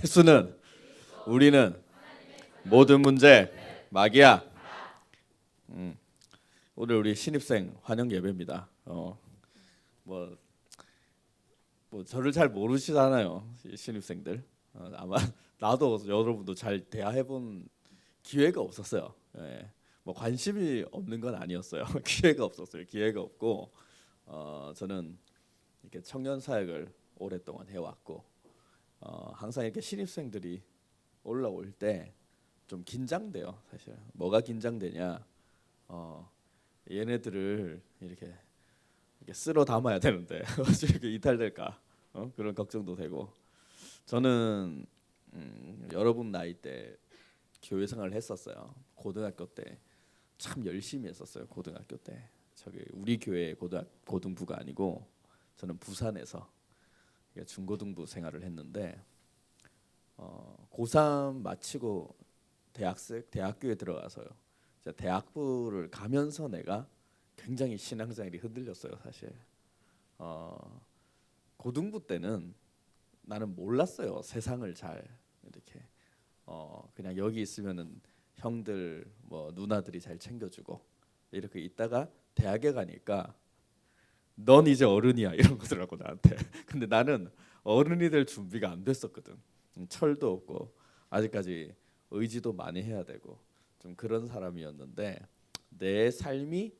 예수는 우리는 모든 문제 막이야. 오늘 우리 신입생 환영 예배입니다. 뭐, 뭐 저를 잘 모르시잖아요, 신입생들. 아마 나도 여러분도 잘 대화해본 기회가 없었어요. 예. 뭐 관심이 없는 건 아니었어요. 기회가 없었어요. 기회가 없고 저는 이렇게 청년 사역을 오랫동안 해왔고 항상 이렇게 신입생들이 올라올 때 좀 긴장돼요. 사실 뭐가 긴장되냐? 얘네들을 이렇게 쓸어 담아야 되는데 어떻게 이탈될까? 그런 걱정도 되고. 저는 여러분 나이 때 교회 생활을 했었어요. 고등학교 때 참 열심히 했었어요. 고등학교 때 저기 우리 교회 고등부가 아니고 저는 부산에서 중고등부 생활을 했는데 고3 마치고 대학교에 들어가서요. 대학부를 가면서 내가 굉장히 신앙생활이 흔들렸어요. 사실 고등부 때는 나는 몰랐어요. 세상을 잘 이렇게 그냥 여기 있으면은 형들 뭐 누나들이 잘 챙겨주고 이렇게 있다가 대학에 가니까 넌 이제 어른이야 이런 거더라고 나한테. 근데 나는 어른이 될 준비가 안 됐었거든. 철도 없고 아직까지 의지도 많이 해야 되고 좀 그런 사람이었는데 내 삶이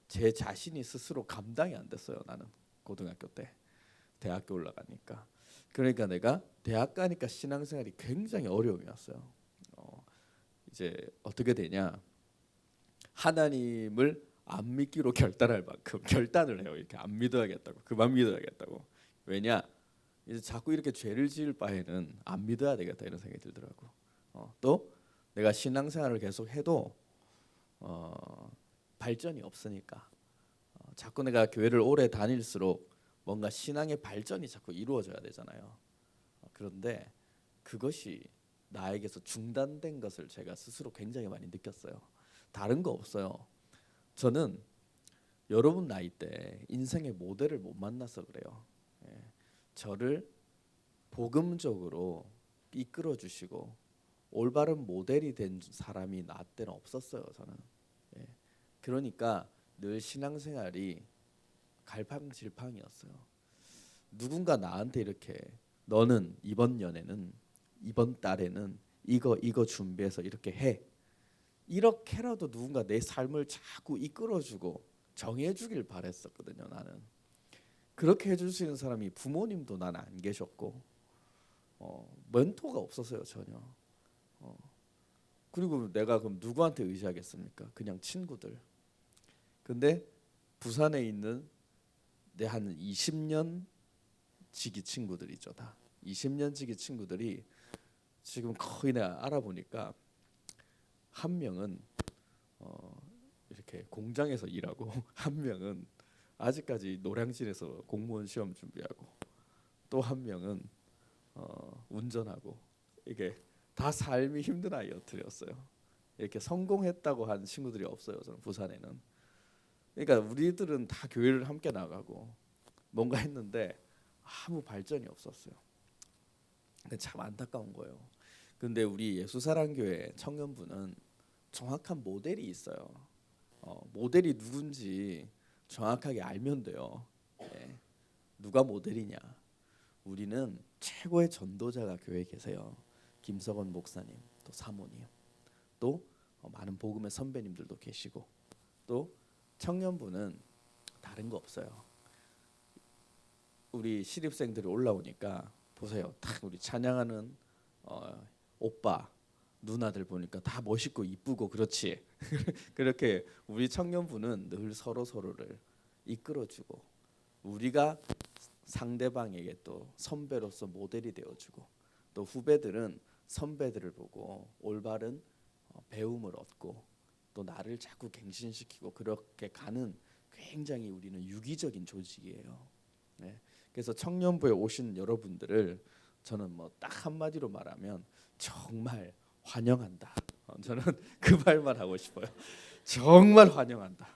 제 자신이 스스로 감당이 안 됐어요. 나는 고등학교 때 대학교 올라가니까. 그러니까 내가 대학 가니까 신앙생활이 굉장히 어려움이 왔어요. 이제 어떻게 되냐? 하나님을 안 믿기로 결단할 만큼 결단을 해요. 이렇게 안 믿어야겠다고, 그만 믿어야겠다고. 왜냐? 이제 자꾸 이렇게 죄를 지을 바에는 안 믿어야 되겠다 이런 생각이 들더라고. 또 내가 신앙생활을 계속 해도 발전이 없으니까 자꾸 내가 교회를 오래 다닐수록 뭔가 신앙의 발전이 자꾸 이루어져야 되잖아요. 그런데 그것이 나에게서 중단된 것을 제가 스스로 굉장히 많이 느꼈어요. 다른 거 없어요. 저는 여러분 나이 때 인생의 모델을 못 만나서 그래요. 저를 복음적으로 이끌어 주시고 올바른 모델이 된 사람이 나 때는 없었어요. 저는. 그러니까 늘 신앙생활이 갈팡질팡이었어요. 누군가 나한테 이렇게 너는 이번 달에는 이거 준비해서 이렇게 해. 이렇게라도 누군가 내 삶을 자꾸 이끌어주고 정해주길 바랬었거든요. 나는 그렇게 해줄 수 있는 사람이 부모님도 난 안 계셨고 멘토가 없었어요 전혀. 그리고 내가 그럼 누구한테 의지하겠습니까? 그냥 친구들. 근데 부산에 있는 내 한 20년 지기 친구들이죠. 다 20년 지기 친구들이 지금 거의 내가 알아보니까 한 명은 이렇게 공장에서 일하고 한 명은 아직까지 노량진에서 공무원 시험 준비하고 또 한 명은 운전하고 이게 다 삶이 힘든 아이들이었어요. 이렇게 성공했다고 한 친구들이 없어요. 저는 부산에는. 그러니까 우리들은 다 교회를 함께 나가고 뭔가 했는데 아무 발전이 없었어요. 참 안타까운 거예요. 근데 우리 예수사랑교회 청년부는 정확한 모델이 있어요. 모델이 누군지 정확하게 알면 돼요. 누가 모델이냐? 우리는 최고의 전도자가 교회에 계세요. 김석원 목사님, 또 사모님, 또 많은 복음의 선배님들도 계시고, 또 청년부는 다른 거 없어요. 우리 신입생들이 올라오니까 보세요. 딱 우리 찬양하는 오빠 누나들 보니까 다 멋있고 이쁘고 그렇지. 그렇게 우리 청년부는 늘 서로를 이끌어주고 우리가 상대방에게 또 선배로서 모델이 되어주고 또 후배들은 선배들을 보고 올바른 배움을 얻고 또 나를 자꾸 갱신시키고 그렇게 가는 굉장히 우리는 유기적인 조직이에요. 그래서 청년부에 오신 여러분들을 저는 뭐 딱 한마디로 말하면 정말 환영한다. 저는 그 말만 하고 싶어요. 정말 환영한다.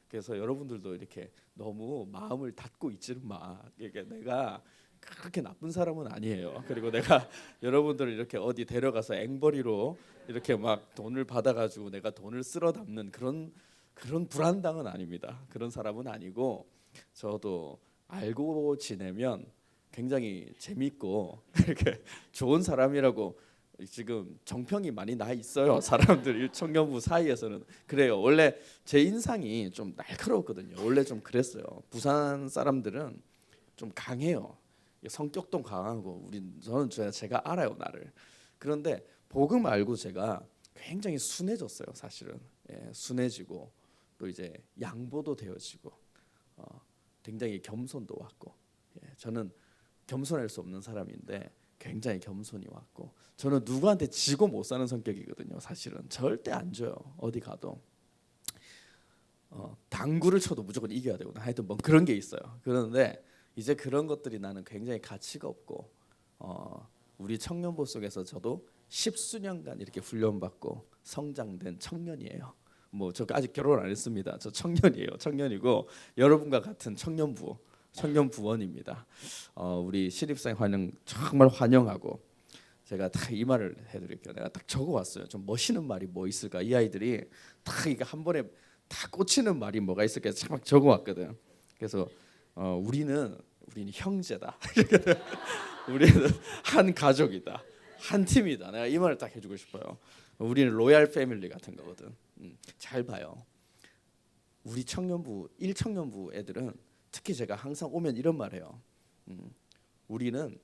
그래서 여러분들도 이렇게 너무 마음을 닫고 있지는 마. 이게 내가 그렇게 나쁜 사람은 아니에요. 그리고 내가 여러분들을 이렇게 어디 데려가서 앵벌이로 이렇게 막 돈을 받아가지고 내가 돈을 쓸어 담는 그런 불안당은 아닙니다. 그런 사람은 아니고 저도 알고 지내면 굉장히 재밌고 이렇게 좋은 사람이라고 지금 정평이 많이 나 있어요. 사람들 청년부 사이에서는 그래요. 원래 제 인상이 좀 날카로웠거든요. 원래 좀 그랬어요. 부산 사람들은 좀 강해요. 성격도 강하고 저는 제가 알아요 나를. 그런데 복음 알고 제가 굉장히 순해졌어요. 사실은 순해지고 또 이제 양보도 되어지고 굉장히 겸손도 왔고 저는 겸손할 수 없는 사람인데 굉장히 겸손이 왔고 저는 누구한테 지고 못 사는 성격이거든요. 사실은 절대 안 져요. 어디 가도 당구를 쳐도 무조건 이겨야 되고 하여튼 뭐 그런 게 있어요. 그런데 이제 그런 것들이 나는 굉장히 가치가 없고 우리 청년부 속에서 저도 십수년간 이렇게 훈련받고 성장된 청년이에요. 뭐 저 아직 결혼 안 했습니다. 저 청년이에요. 청년이고 여러분과 같은 청년부원입니다. 우리 신입생 환영 정말 환영하고 제가 딱 이 말을 해드릴게요. 내가 딱 적어왔어요. 좀 멋있는 말이 뭐 있을까? 이 아이들이 딱 이거 한 번에 다 꽂히는 말이 뭐가 있을까? 막 적어왔거든. 그래서 우리는 형제다. 우리는 한 가족이다. 한 팀이다. 내가 이 말을 딱 해주고 싶어요. 우리는 로얄 패밀리 같은 거거든. 잘 봐요. 우리 청년부 1청년부 애들은 특히 제가 항상 오면 이런 말해요. 우리는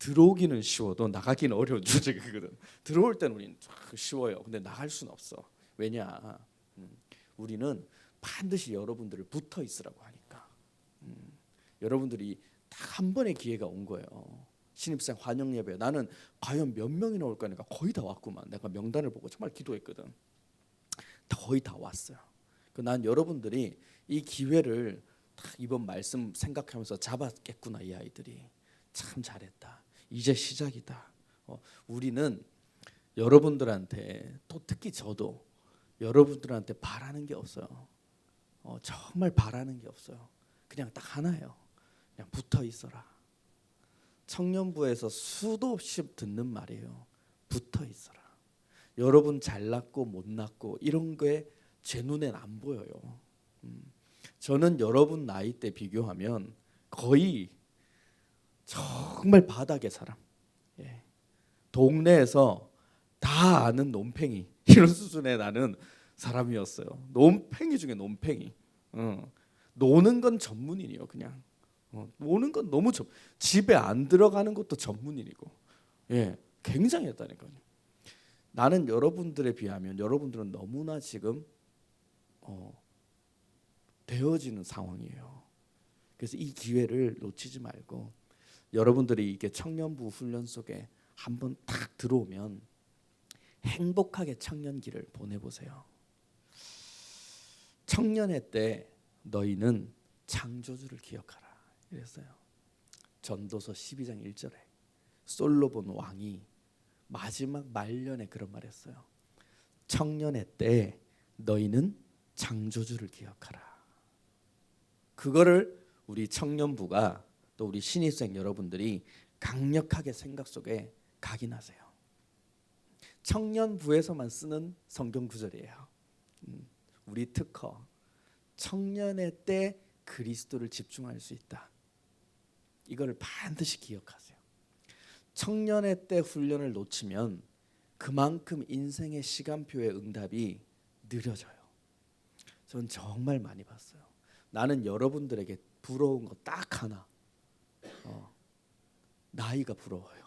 들어오기는 쉬워도 나가기는 어려운 조직이거든. 들어올 때는 우리는 쉬워요. 근데 나갈 수는 없어. 왜냐? 우리는 반드시 여러분들을 붙어 있으라고 하니까. 여러분들이 딱 한 번의 기회가 온 거예요. 신입생 환영 예배. 나는 과연 몇 명이나 올까 하니까 거의 다 왔구만. 내가 명단을 보고 정말 기도했거든. 거의 다 왔어요. 난 여러분들이 이 기회를 딱 이번 말씀 생각하면서 잡았겠구나. 이 아이들이 참 잘했다. 이제 시작이다. 우리는 여러분들한테 또 특히 저도 여러분들한테 바라는 게 없어요. 정말 바라는 게 없어요. 그냥 딱 하나예요. 그냥 붙어 있어라. 청년부에서 수도 없이 듣는 말이에요. 붙어 있어라. 여러분 잘났고 못났고 이런 게 제 눈엔 안 보여요. 저는 여러분 나이 때 비교하면 거의 정말 바닥의 사람. 동네에서 다 아는 논팽이 이런 수준의 나는 사람이었어요. 논팽이 중에 논팽이. 노는 건 전문인이요. 그냥 노는 건 너무 집에 안 들어가는 것도 전문인이고 굉장했다니까요. 나는 여러분들에 비하면 여러분들은 너무나 지금 되어지는 상황이에요. 그래서 이 기회를 놓치지 말고 여러분들이 이게 청년부 훈련 속에 한번 딱 들어오면 행복하게 청년기를 보내보세요. 청년회 때 너희는 창조주를 기억하라 이랬어요. 전도서 12장 1절에 솔로몬 왕이 마지막 말년에 그런 말했어요. 청년회 때 너희는 창조주를 기억하라. 그거를 우리 청년부가 또 우리 신입생 여러분들이 강력하게 생각 속에 각인하세요. 청년부에서만 쓰는 성경 구절이에요. 우리 특허. 청년회 때 그리스도를 집중할 수 있다. 이걸 반드시 기억하세요. 청년회 때 훈련을 놓치면 그만큼 인생의 시간표의 응답이 느려져요. 전 정말 많이 봤어요. 나는 여러분들에게 부러운 거 딱 하나. 나이가 부러워요.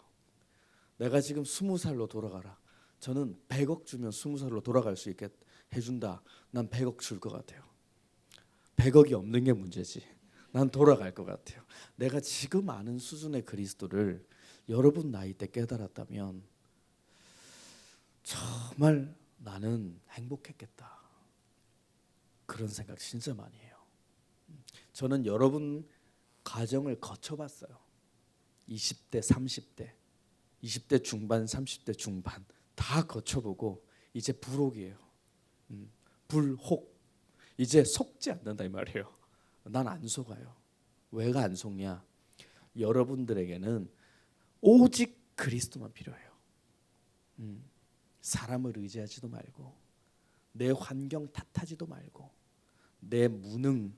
내가 지금 20살로 돌아가라. 저는 100억 주면 20살로 돌아갈 수 있게 해준다. 난 100억 줄 것 같아요. 100억이 없는 게 문제지. 난 돌아갈 것 같아요. 내가 지금 아는 수준의 그리스도를 여러분 나이 때 깨달았다면 정말 나는 행복했겠다. 그런 생각 진짜 많이 해요. 저는 여러분 과정을 거쳐봤어요. 20대, 30대, 20대 중반, 30대 중반 다 거쳐보고 이제 불혹이에요. 불혹. 이제 속지 않는다 이 말이에요. 난 안 속아요. 왜가 안 속냐? 여러분들에게는 오직 그리스도만 필요해요. 사람을 의지하지도 말고 내 환경 탓하지도 말고 내 무능,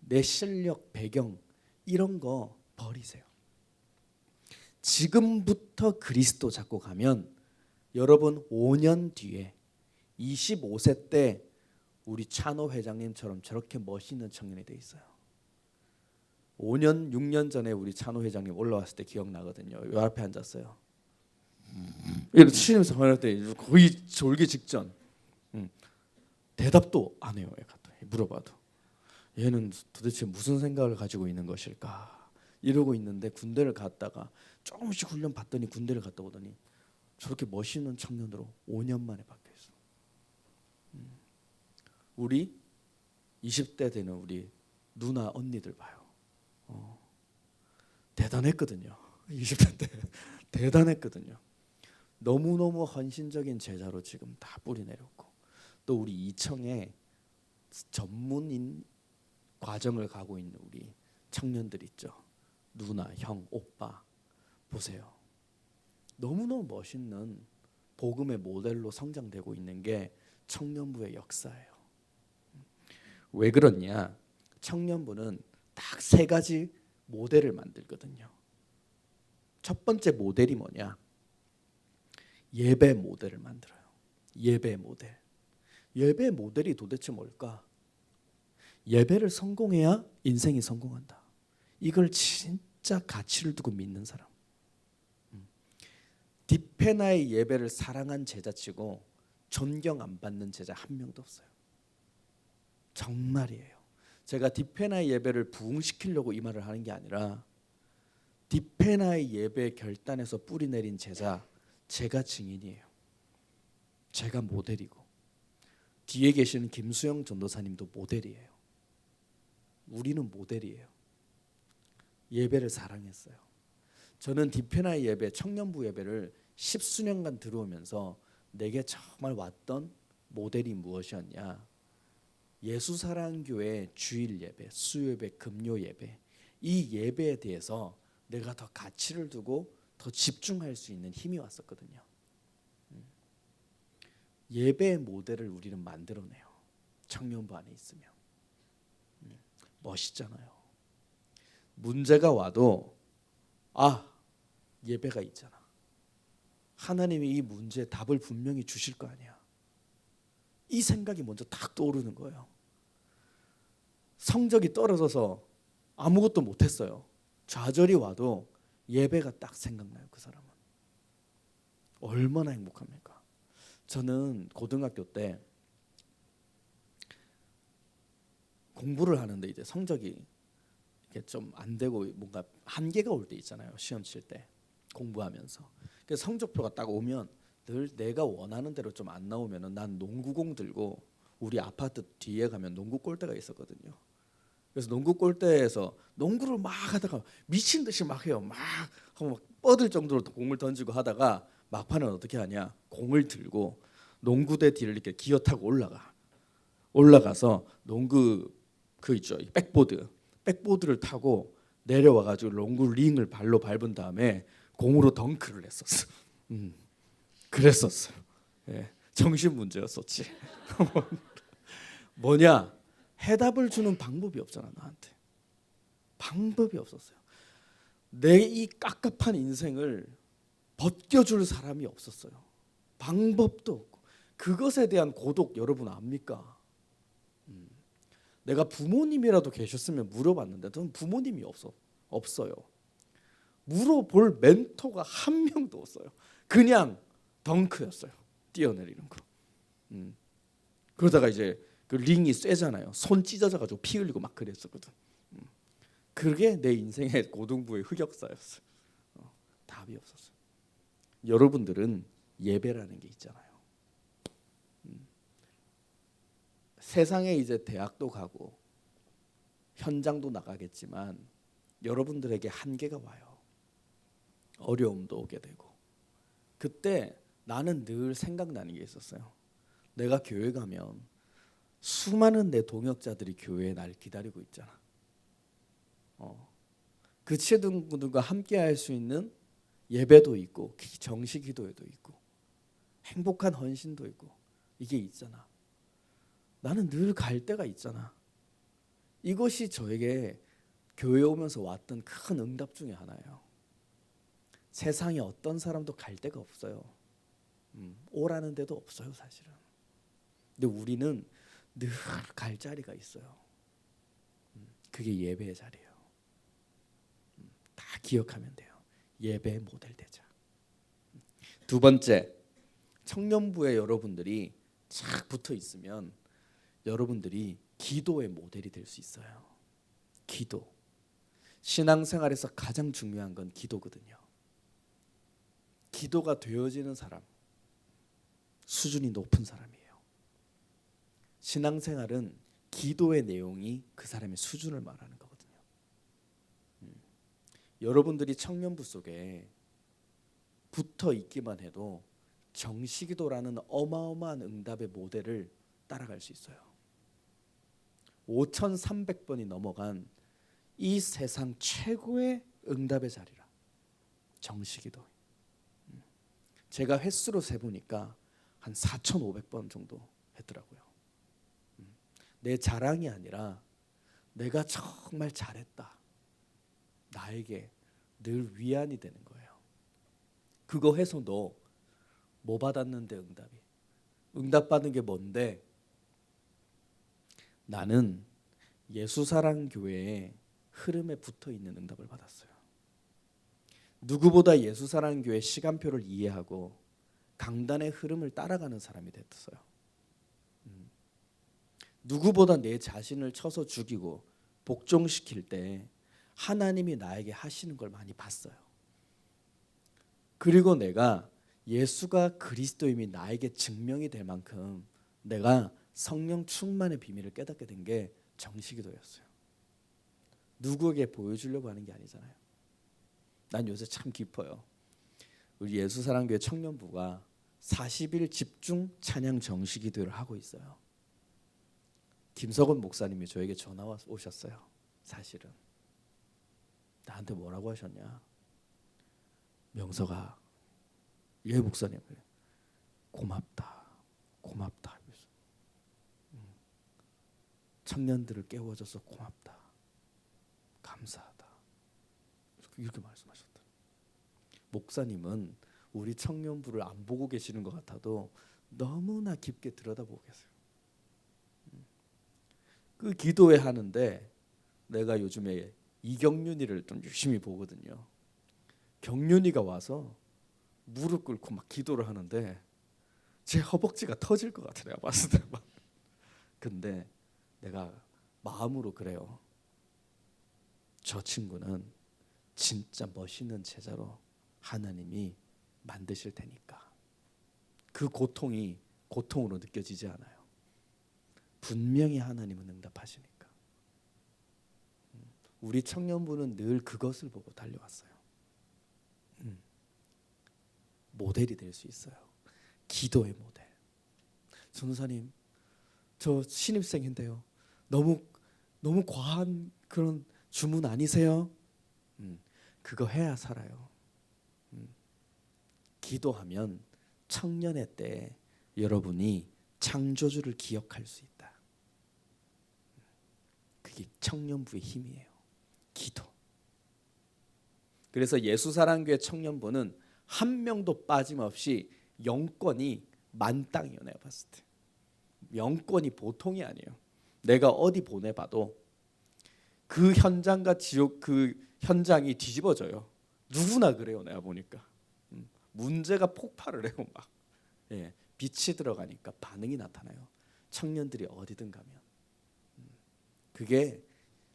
내 실력, 배경 이런 거 버리세요. 지금부터 그리스도 잡고 가면 여러분 5년 뒤에 25세 때 우리 찬호 회장님처럼 저렇게 멋있는 청년이 돼 있어요. 5년, 6년 전에 우리 찬호 회장님 올라왔을 때 기억나거든요. 요 앞에 앉았어요. 이렇게 치면서 화낼 때 거의 졸기 직전. 대답도 안 해요. 얘가 또 물어봐도 얘는 도대체 무슨 생각을 가지고 있는 것일까 이러고 있는데 군대를 갔다가 조금씩 훈련 받더니 군대를 갔다 오더니 저렇게 멋있는 청년으로 5년 만에 바뀌었어. 우리 20대 되는 우리 누나 언니들 봐요. 대단했거든요. 20대 때 대단했거든요. 너무너무 헌신적인 제자로 지금 다 뿌리 내렸고 또 우리 이청에 전문인 과정을 가고 있는 우리 청년들 있죠. 누나, 형, 오빠 보세요. 너무너무 멋있는 복음의 모델로 성장되고 있는 게 청년부의 역사예요. 왜 그러냐? 청년부는 딱 3가지 모델을 만들거든요. 첫 번째 모델이 뭐냐? 예배 모델을 만들어요. 예배 모델. 예배 모델이 도대체 뭘까? 예배를 성공해야 인생이 성공한다. 이걸 진짜 가치를 두고 믿는 사람. 디페나의 예배를 사랑한 제자치고 존경 안 받는 제자 한 명도 없어요. 정말이에요. 제가 디페나의 예배를 부흥시키려고 이 말을 하는 게 아니라 디페나의 예배 결단에서 뿌리 내린 제자 제가 증인이에요. 제가 모델이고 뒤에 계시는 김수영 전도사님도 모델이에요. 우리는 모델이에요. 예배를 사랑했어요. 저는 디페나의 예배, 청년부 예배를 10수년간 들어오면서 내게 정말 왔던 모델이 무엇이었냐? 예수사랑교회 주일 예배, 수요예배, 금요 예배 이 예배에 대해서 내가 더 가치를 두고 더 집중할 수 있는 힘이 왔었거든요. 예배의 모델을 우리는 만들어내요. 청년부 안에 있으면. 멋있잖아요. 문제가 와도 예배가 있잖아. 하나님이 이 문제에 답을 분명히 주실 거 아니야. 이 생각이 먼저 딱 떠오르는 거예요. 성적이 떨어져서 아무것도 못했어요. 좌절이 와도 예배가 딱 생각나요. 그 사람은. 얼마나 행복합니까? 저는 고등학교 때 공부를 하는데 이제 성적이 이렇게 좀 안 되고 뭔가 한계가 올 때 있잖아요. 시험 칠 때 공부하면서. 그래서 성적표가 딱 오면 늘 내가 원하는 대로 좀 안 나오면은 난 농구공 들고 우리 아파트 뒤에 가면 농구 골대가 있었거든요. 그래서 농구 골대에서 농구를 막 하다가 미친 듯이 막 해요. 막 뻗을 정도로 공을 던지고 하다가 막판은 어떻게 하냐? 공을 들고 농구대 뒤를 이렇게 기어 타고 올라가서 농구 그 있죠. 백보드를 타고 내려와 가지고 농구 링을 발로 밟은 다음에 공으로 덩크를 했었어. 그랬었어요. 예, 정신 문제였었지. 뭐냐? 해답을 주는 방법이 없잖아. 나한테 방법이 없었어요. 내 이 깝깝한 인생을 벗겨줄 사람이 없었어요. 방법도 없고. 그것에 대한 고독 여러분 압니까? 내가 부모님이라도 계셨으면 물어봤는데 저는 부모님이 없어요. 물어볼 멘토가 한 명도 없어요. 그냥 덩크였어요. 뛰어내리는 거. 그러다가 이제 그 링이 쎄잖아요. 손 찢어져 가지고 피 흘리고 막 그랬었거든. 그게 내 인생의 고등부의 흑역사였어요. 답이 없었어요. 여러분들은 예배라는 게 있잖아요. 세상에 이제 대학도 가고 현장도 나가겠지만 여러분들에게 한계가 와요. 어려움도 오게 되고. 그때 나는 늘 생각나는 게 있었어요. 내가 교회 가면 수많은 내 동역자들이 교회에 날 기다리고 있잖아. 그 친구들과 함께 할 수 있는 예배도 있고 정식 기도회도 있고 행복한 헌신도 있고 이게 있잖아. 나는 늘 갈 때가 있잖아. 이것이 저에게 교회 오면서 왔던 큰 응답 중에 하나예요. 세상에 어떤 사람도 갈 데가 없어요. 오라는 데도 없어요, 사실은. 근데 우리는 늘 갈 자리가 있어요. 그게 예배의 자리예요. 다 기억하면 돼요. 예배의 모델 되자. 두 번째, 청년부에 여러분들이 착 붙어 있으면 여러분들이 기도의 모델이 될 수 있어요. 기도. 신앙생활에서 가장 중요한 건 기도거든요. 기도가 되어지는 사람, 수준이 높은 사람이에요. 신앙생활은 기도의 내용이 그 사람의 수준을 말하는 거거든요. 여러분들이 청년부 속에 붙어 있기만 해도 정시기도라는 어마어마한 응답의 모델을 따라갈 수 있어요. 5,300번이 넘어간 이 세상 최고의 응답의 자리라. 정시기도. 제가 횟수로 세보니까 한 4,500번 정도 했더라고요. 내 자랑이 아니라 내가 정말 잘했다. 나에게 늘 위안이 되는 거예요. 그거 해서 너 뭐 받았는데 응답이? 응답받은 게 뭔데? 나는 예수사랑교회의 흐름에 붙어있는 응답을 받았어요. 누구보다 예수사랑교회 시간표를 이해하고 강단의 흐름을 따라가는 사람이 됐어요. 누구보다 내 자신을 쳐서 죽이고 복종시킬 때 하나님이 나에게 하시는 걸 많이 봤어요. 그리고 내가 예수가 그리스도임이 나에게 증명이 될 만큼 내가 성령 충만의 비밀을 깨닫게 된 게 정시기도였어요. 누구에게 보여주려고 하는 게 아니잖아요. 난 요새 참 깊어요. 우리 예수사랑교회 청년부가 40일 집중 찬양 정시기도를 하고 있어요. 김석원 목사님이 저에게 전화 오셨어요. 사실은 나한테 뭐라고 하셨냐? 명석아, 예 목사님, 고맙다. 청년들을 깨워줘서 고맙다. 감사하다. 이렇게 말씀하셨다. 목사님은 우리 청년부를 안 보고 계시는 것 같아도 너무나 깊게 들여다보고 계세요. 그 기도회 하는데 내가 요즘에 이경윤이를 좀 열심히 보거든요. 경윤이가 와서 무릎 꿇고 막 기도를 하는데 제 허벅지가 터질 것 같아, 내가 봤을 때 막. 근데 내가 마음으로 그래요. 저 친구는 진짜 멋있는 제자로 하나님이 만드실 테니까. 그 고통이 고통으로 느껴지지 않아요. 분명히 하나님은 응답하시니까. 우리 청년부는 늘 그것을 보고 달려왔어요. 모델이 될 수 있어요. 기도의 모델. 전도사님, 저 신입생인데요. 너무 과한 그런 주문 아니세요? 그거 해야 살아요. 기도하면 청년의 때 여러분이 창조주를 기억할 수 있다. 그게 청년부의 힘이에요. 기도. 그래서 예수사랑교회 청년부는 한 명도 빠짐없이 영권이 만땅이에요. 내가 봤을 때 영권이 보통이 아니에요. 내가 어디 보내봐도 그 현장과 지옥, 그 현장이 뒤집어져요. 누구나 그래요. 내가 보니까 문제가 폭발을 해요. 막 빛이 들어가니까 반응이 나타나요. 청년들이 어디든 가면. 그게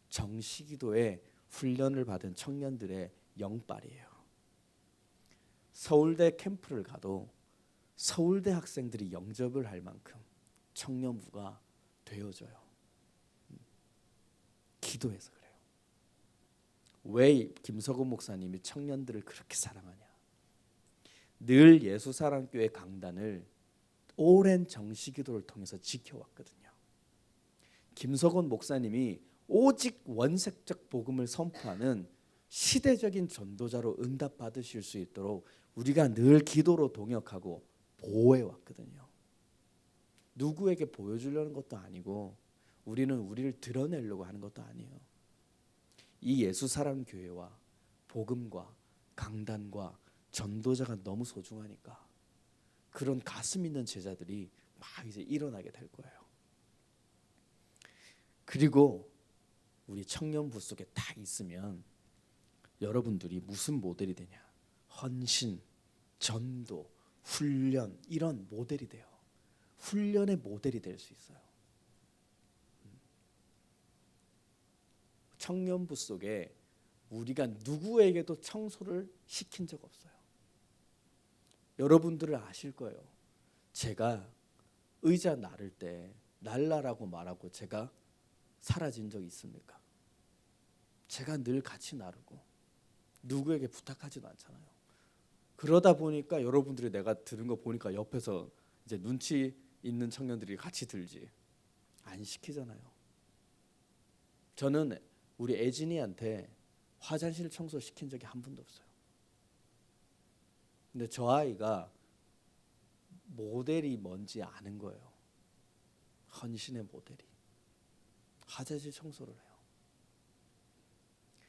정시기도에 훈련을 받은 청년들의 영빨이에요. 서울대 캠프를 가도 서울대 학생들이 영접을 할 만큼 청년부가 되어져요. 기도해서 그래요. 왜 김석훈 목사님이 청년들을 그렇게 사랑하냐? 늘 예수사랑교회 강단을 오랜 정시기도를 통해서 지켜왔거든요. 김석훈 목사님이 오직 원색적 복음을 선포하는 시대적인 전도자로 응답받으실 수 있도록 우리가 늘 기도로 동역하고 보호해 왔거든요. 누구에게 보여주려는 것도 아니고 우리는 우리를 드러내려고 하는 것도 아니에요. 이 예수사랑교회와 복음과 강단과 전도자가 너무 소중하니까 그런 가슴 있는 제자들이 막 이제 일어나게 될 거예요. 그리고 우리 청년부 속에 딱 있으면 여러분들이 무슨 모델이 되냐? 헌신, 전도, 훈련 이런 모델이 돼요. 훈련의 모델이 될 수 있어요. 청년부 속에 우리가 누구에게도 청소를 시킨 적 없어요. 여러분들을 아실 거예요. 제가 의자 나를 때 날라라고 말하고 제가 사라진 적이 있습니까? 제가 늘 같이 나르고 누구에게 부탁하지도 않잖아요. 그러다 보니까 여러분들이 내가 들은 거 보니까 옆에서 이제 눈치 있는 청년들이 같이 들지 안 시키잖아요. 저는 우리 애진이한테 화장실 청소 시킨 적이 한 번도 없어요. 근데 저 아이가 모델이 뭔지 아는 거예요. 헌신의 모델이. 화장실 청소를 해요.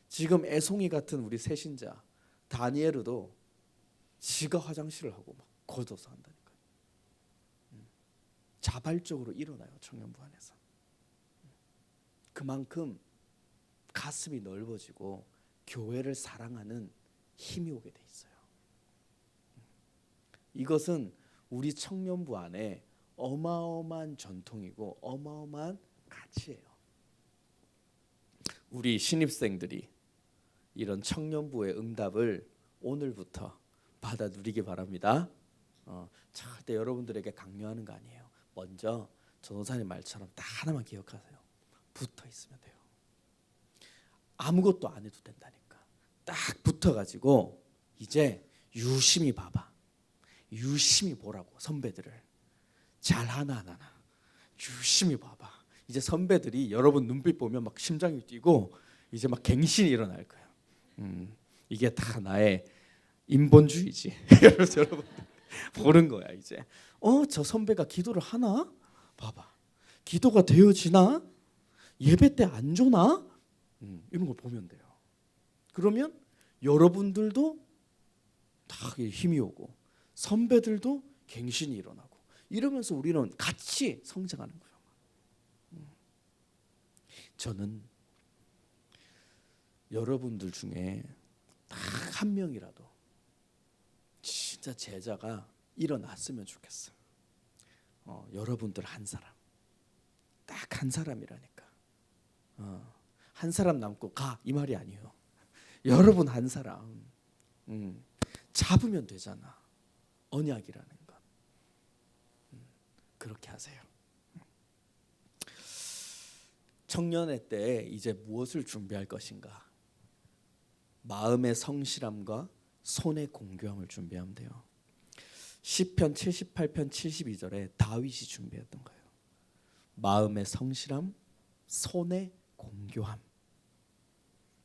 지금 애송이 같은 우리 새신자 다니엘도 지가 화장실을 하고 막 걷어서 한다니까요. 자발적으로 일어나요. 청년부 안에서. 그만큼 가슴이 넓어지고 교회를 사랑하는 힘이 오게 돼 있어요. 이것은 우리 청년부 안에 어마어마한 전통이고 어마어마한 가치예요. 우리 신입생들이 이런 청년부의 응답을 오늘부터 받아 누리기 바랍니다. 절대 여러분들에게 강요하는 거 아니에요. 먼저 전도사님 말처럼 딱 하나만 기억하세요. 붙어 있으면 돼요. 아무것도 안 해도 된다니까. 딱 붙어가지고 이제 유심히 봐봐. 유심히 보라고. 선배들을 잘하나 안 하나 유심히 봐봐. 이제 선배들이 여러분 눈빛 보면 막 심장이 뛰고 이제 막 갱신이 일어날 거예요. 이게 다 나의 인본주의지. 여러분 보는 거야 이제. 저 선배가 기도를 하나? 봐봐. 기도가 되어지나? 예배 때 안 조나? 이런 걸 보면 돼요. 그러면 여러분들도 다 힘이 오고 선배들도 갱신이 일어나고 이러면서 우리는 같이 성장하는 거예요. 저는 여러분들 중에 딱 한 명이라도 진짜 제자가 일어났으면 좋겠어요. 여러분들 한 사람, 딱 한 사람이라니까. 한 사람 남고 가 이 말이 아니에요. 여러분 한 사람 잡으면 되잖아. 언약이라는 것. 그렇게 하세요. 청년회 때 이제 무엇을 준비할 것인가? 마음의 성실함과 손의 공교함을 준비하면 돼요. 시편 78편 72절에 다윗이 준비했던 거예요. 마음의 성실함, 손의 공교함.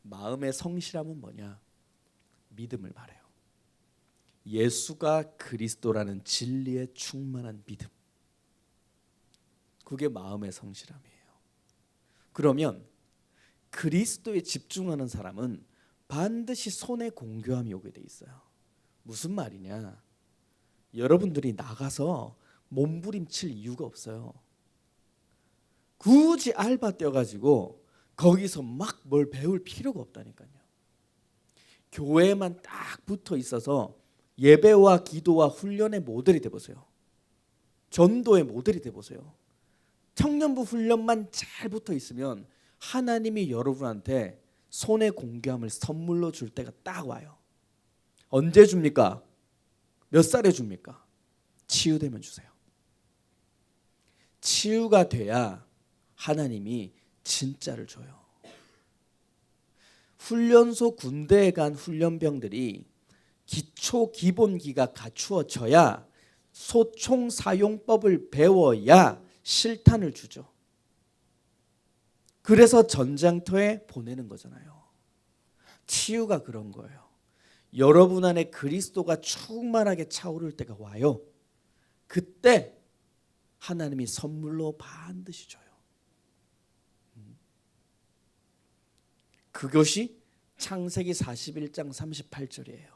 마음의 성실함은 뭐냐? 믿음을 말해요. 예수가 그리스도라는 진리에 충만한 믿음. 그게 마음의 성실함이에요. 그러면 그리스도에 집중하는 사람은 반드시 손에 공교함이 오게 돼 있어요. 무슨 말이냐? 여러분들이 나가서 몸부림칠 이유가 없어요. 굳이 알바 떼어가지고 거기서 막 뭘 배울 필요가 없다니까요. 교회에만 딱 붙어 있어서 예배와 기도와 훈련의 모델이 돼보세요. 전도의 모델이 돼보세요. 청년부 훈련만 잘 붙어 있으면 하나님이 여러분한테 손의 공교함을 선물로 줄 때가 딱 와요. 언제 줍니까? 몇 살에 줍니까? 치유되면 주세요. 치유가 돼야 하나님이 진짜를 줘요. 훈련소 군대에 간 훈련병들이 기초 기본기가 갖추어져야 소총 사용법을 배워야 실탄을 주죠. 그래서 전장터에 보내는 거잖아요. 치유가 그런 거예요. 여러분 안에 그리스도가 충만하게 차오를 때가 와요. 그때 하나님이 선물로 반드시 줘요. 그것이 창세기 41장 38절이에요.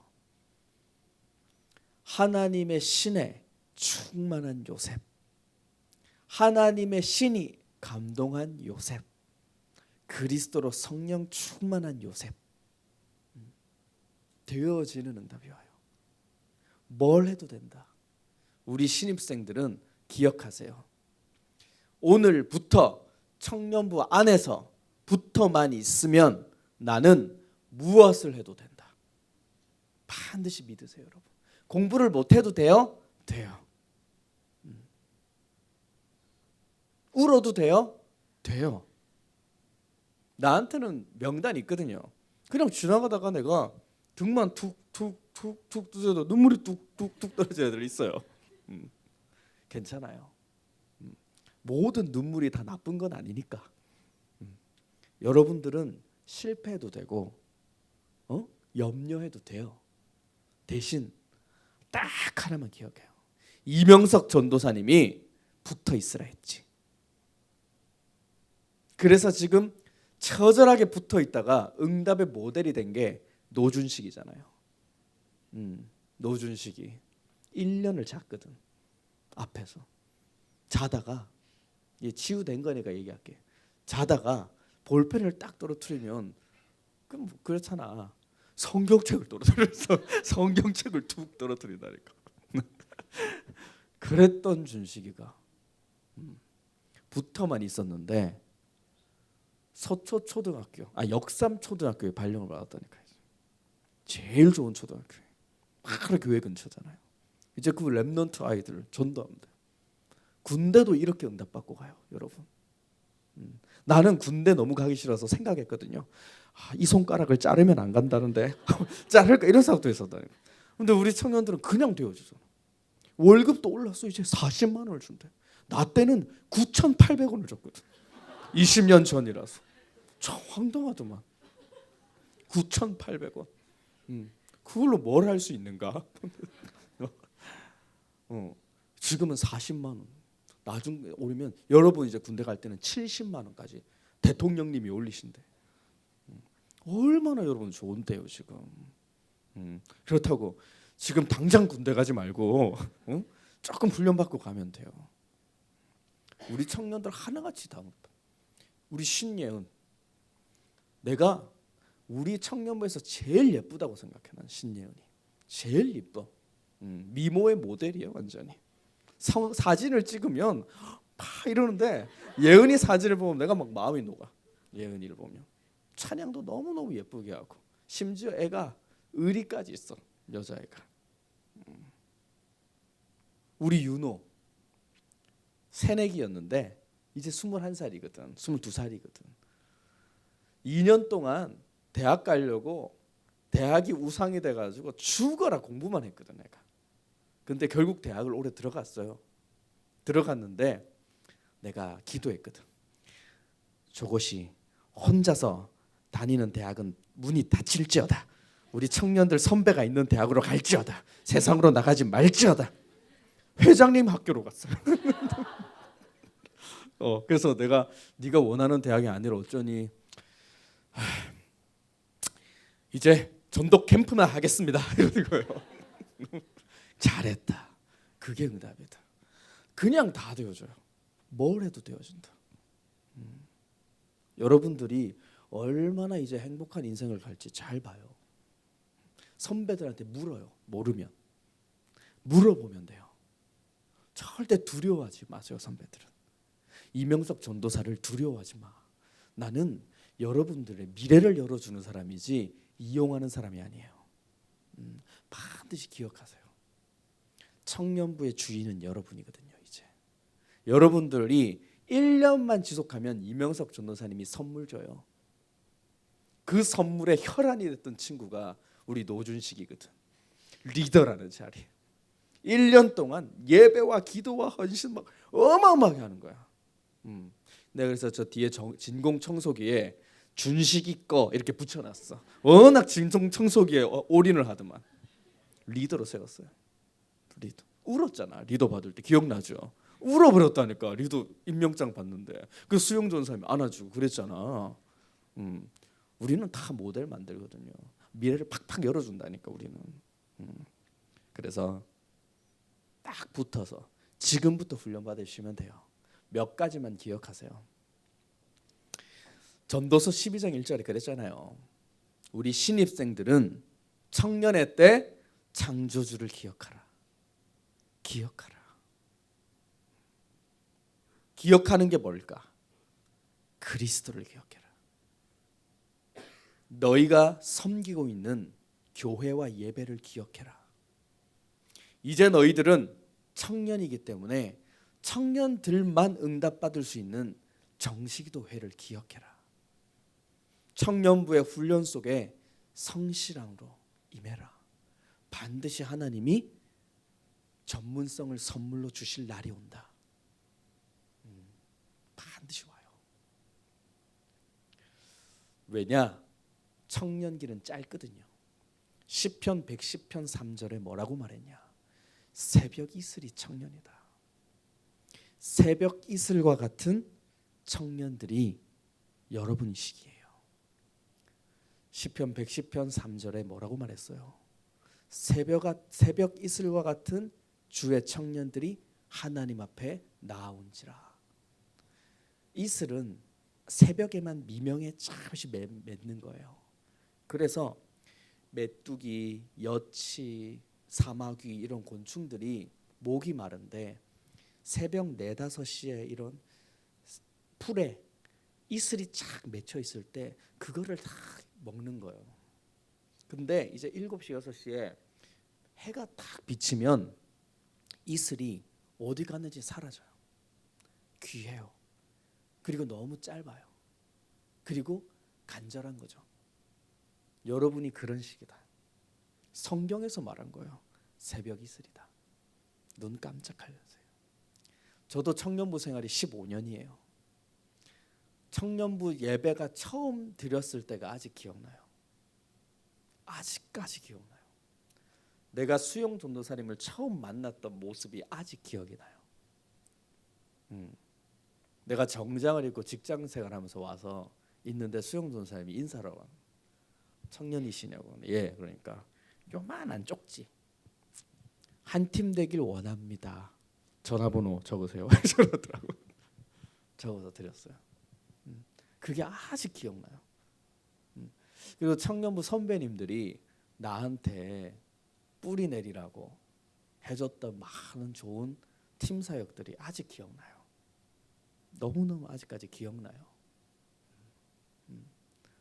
하나님의 신에 충만한 요셉, 하나님의 신이 감동한 요셉, 그리스도로 성령 충만한 요셉, 되어지는 응답이 와요. 뭘 해도 된다. 우리 신입생들은 기억하세요. 오늘부터 청년부 안에서 부터만 있으면 나는 무엇을 해도 된다. 반드시 믿으세요, 여러분. 공부를 못해도 돼요? 돼요. 울어도 돼요? 돼요. 나한테는 명단이 있거든요. 그냥 지나가다가 내가 등만 툭툭툭툭 두져도 눈물이 뚝뚝뚝 떨어지는 애들 있어요. 괜찮아요. 모든 눈물이 다 나쁜 건 아니니까. 여러분들은 실패해도 되고 염려해도 돼요. 대신 딱 하나만 기억해요. 이명석 전도사님이 붙어 있으라 했지. 그래서 지금 처절하게 붙어 있다가 응답의 모델이 된 게 노준식이잖아요. 노준식이 1년을 잤거든. 앞에서 자다가, 이게 치유된 거니까 얘기할게. 자다가 볼펜을 딱 떨어뜨리면 그럼 그렇잖아. 성경책을 떨어뜨려서 성경책을 툭 떨어뜨린다니까. 그랬던 준식이가 붙어만 있었는데 서초초등학교, 역삼초등학교에 발령을 받았다니까요. 제일 좋은 초등학교에. 바로 교회 근처잖아요. 이제 그 렘넌트 아이들 전도하면 돼요. 군대도 이렇게 응답받고 가요, 여러분. 나는 군대 너무 가기 싫어서 생각했거든요. 이 손가락을 자르면 안 간다는데 자를까 이런 생각도 했었다니까. 근데 우리 청년들은 그냥 되어지잖아. 월급도 올랐어. 이제 40만 원을 준대. 나 때는 9,800원을 줬거든. 20년 전이라서. 참 황당하더만. 9,800원. 그걸로 뭘 할 수 있는가? 지금은 40만 원. 나중에 오르면 여러분 이제 군대 갈 때는 70만 원까지 대통령님이 올리신대. 얼마나 여러분 좋은데요 지금. 그렇다고 지금 당장 군대 가지 말고 조금 훈련받고 가면 돼요. 우리 청년들 하나같이 다. 우리 신예은, 내가 우리 청년부에서 제일 예쁘다고 생각해. 난 신예은이 제일 예뻐. 미모의 모델이에요 완전히. 사진을 찍으면 막 이러는데 예은이 사진을 보면 내가 막 마음이 녹아. 예은이를 보면 찬양도 너무너무 예쁘게 하고 심지어 애가 의리까지 있어. 여자애가. 우리 윤호 새내기였는데 이제 21살이거든. 22살이거든. 2년 동안 대학 가려고 대학이 우상이 돼가지고 죽어라 공부만 했거든 내가. 근데 결국 대학을 올해 들어갔어요. 들어갔는데 내가 기도했거든. 저것이 혼자서 다니는 대학은 문이 닫힐지어다. 우리 청년들 선배가 있는 대학으로 갈지어다. 세상으로 나가지 말지어다. 회장님 학교로 갔어요. 그래서 내가 네가 원하는 대학이 아니라 어쩌니 이제 전도 캠프나 하겠습니다. 이러는 거예요. 잘했다. 그게 응답이다. 그냥 다 되어져요. 뭘 해도 되어진다. 여러분들이 얼마나 이제 행복한 인생을 갈지 잘 봐요. 선배들한테 물어요. 모르면 물어보면 돼요. 절대 두려워하지 마세요. 선배들은. 이명석 전도사를 두려워하지 마. 나는 여러분들의 미래를 열어주는 사람이지 이용하는 사람이 아니에요. 반드시 기억하세요. 청년부의 주인은 여러분이거든요. 이제 여러분들이 1년만 지속하면 이명석 전도사님이 선물 줘요. 그 선물의 혈안이 됐던 친구가 우리 노준식이거든. 리더라는 자리. 1년 동안 예배와 기도와 헌신 막 어마어마하게 하는 거야. 내가 그래서 저 뒤에 진공 청소기에 준식이 거 이렇게 붙여놨어. 워낙 진성 청소기에 올인을 하더만. 리더로 세웠어요. 리더. 울었잖아. 리더 받을 때 기억나죠? 울어버렸다니까. 리더 임명장 받는데 그 수용 전사님이 안아주고 그랬잖아. 우리는 다 모델 만들거든요. 미래를 팍팍 열어준다니까 우리는. 그래서 딱 붙어서 지금부터 훈련 받으시면 돼요. 몇 가지만 기억하세요. 전도서 12장 1절에 그랬잖아요. 우리 신입생들은 청년의 때 창조주를 기억하라. 기억하라. 기억하는 게 뭘까? 그리스도를 기억해라. 너희가 섬기고 있는 교회와 예배를 기억해라. 이제 너희들은 청년이기 때문에 청년들만 응답받을 수 있는 정식기도회를 기억해라. 청년부의 훈련 속에 성실함으로 임해라. 반드시 하나님이 전문성을 선물로 주실 날이 온다. 반드시 와요. 왜냐? 청년기는 짧거든요. 시편 110편 3절에 뭐라고 말했냐? 새벽 이슬이 청년이다. 새벽 이슬과 같은 청년들이 여러분이시기에요. 시편 110편 3절에 뭐라고 말했어요? 새벽 이슬과 같은 주의 청년들이 하나님 앞에 나아온지라. 이슬은 새벽에만 미명에 잠시 맺는 거예요. 그래서 메뚜기, 여치, 사마귀 이런 곤충들이 목이 마른데 새벽 4, 5시에 이런 풀에 이슬이 착 맺혀 있을 때 그거를 다 먹는 거예요. 근데 이제 7시, 6시에 해가 딱 비치면 이슬이 어디 갔는지 사라져요. 귀해요. 그리고 너무 짧아요. 그리고 간절한 거죠. 여러분이 그런 식이다. 성경에서 말한 거예요. 새벽 이슬이다. 눈 깜짝하세요. 저도 청년부 생활이 15년이에요. 청년부 예배가 처음 드렸을 때가 아직 기억나요. 아직까지 기억나요. 내가 수용 전도사님을 처음 만났던 모습이 아직 기억이 나요. 내가 정장을 입고 직장 생활하면서 와서 있는데 수용 전도사님이 인사를 와. 청년이시냐고. 예, 그러니까 요만한 쪽지. 한 팀 되길 원합니다. 전화번호 적으세요. 저러더라고. 적어서 드렸어요. 그게 아직 기억나요. 그리고 청년부 선배님들이 나한테 뿌리 내리라고 해줬던 많은 좋은 팀 사역들이 아직 기억나요. 너무너무 아직까지 기억나요.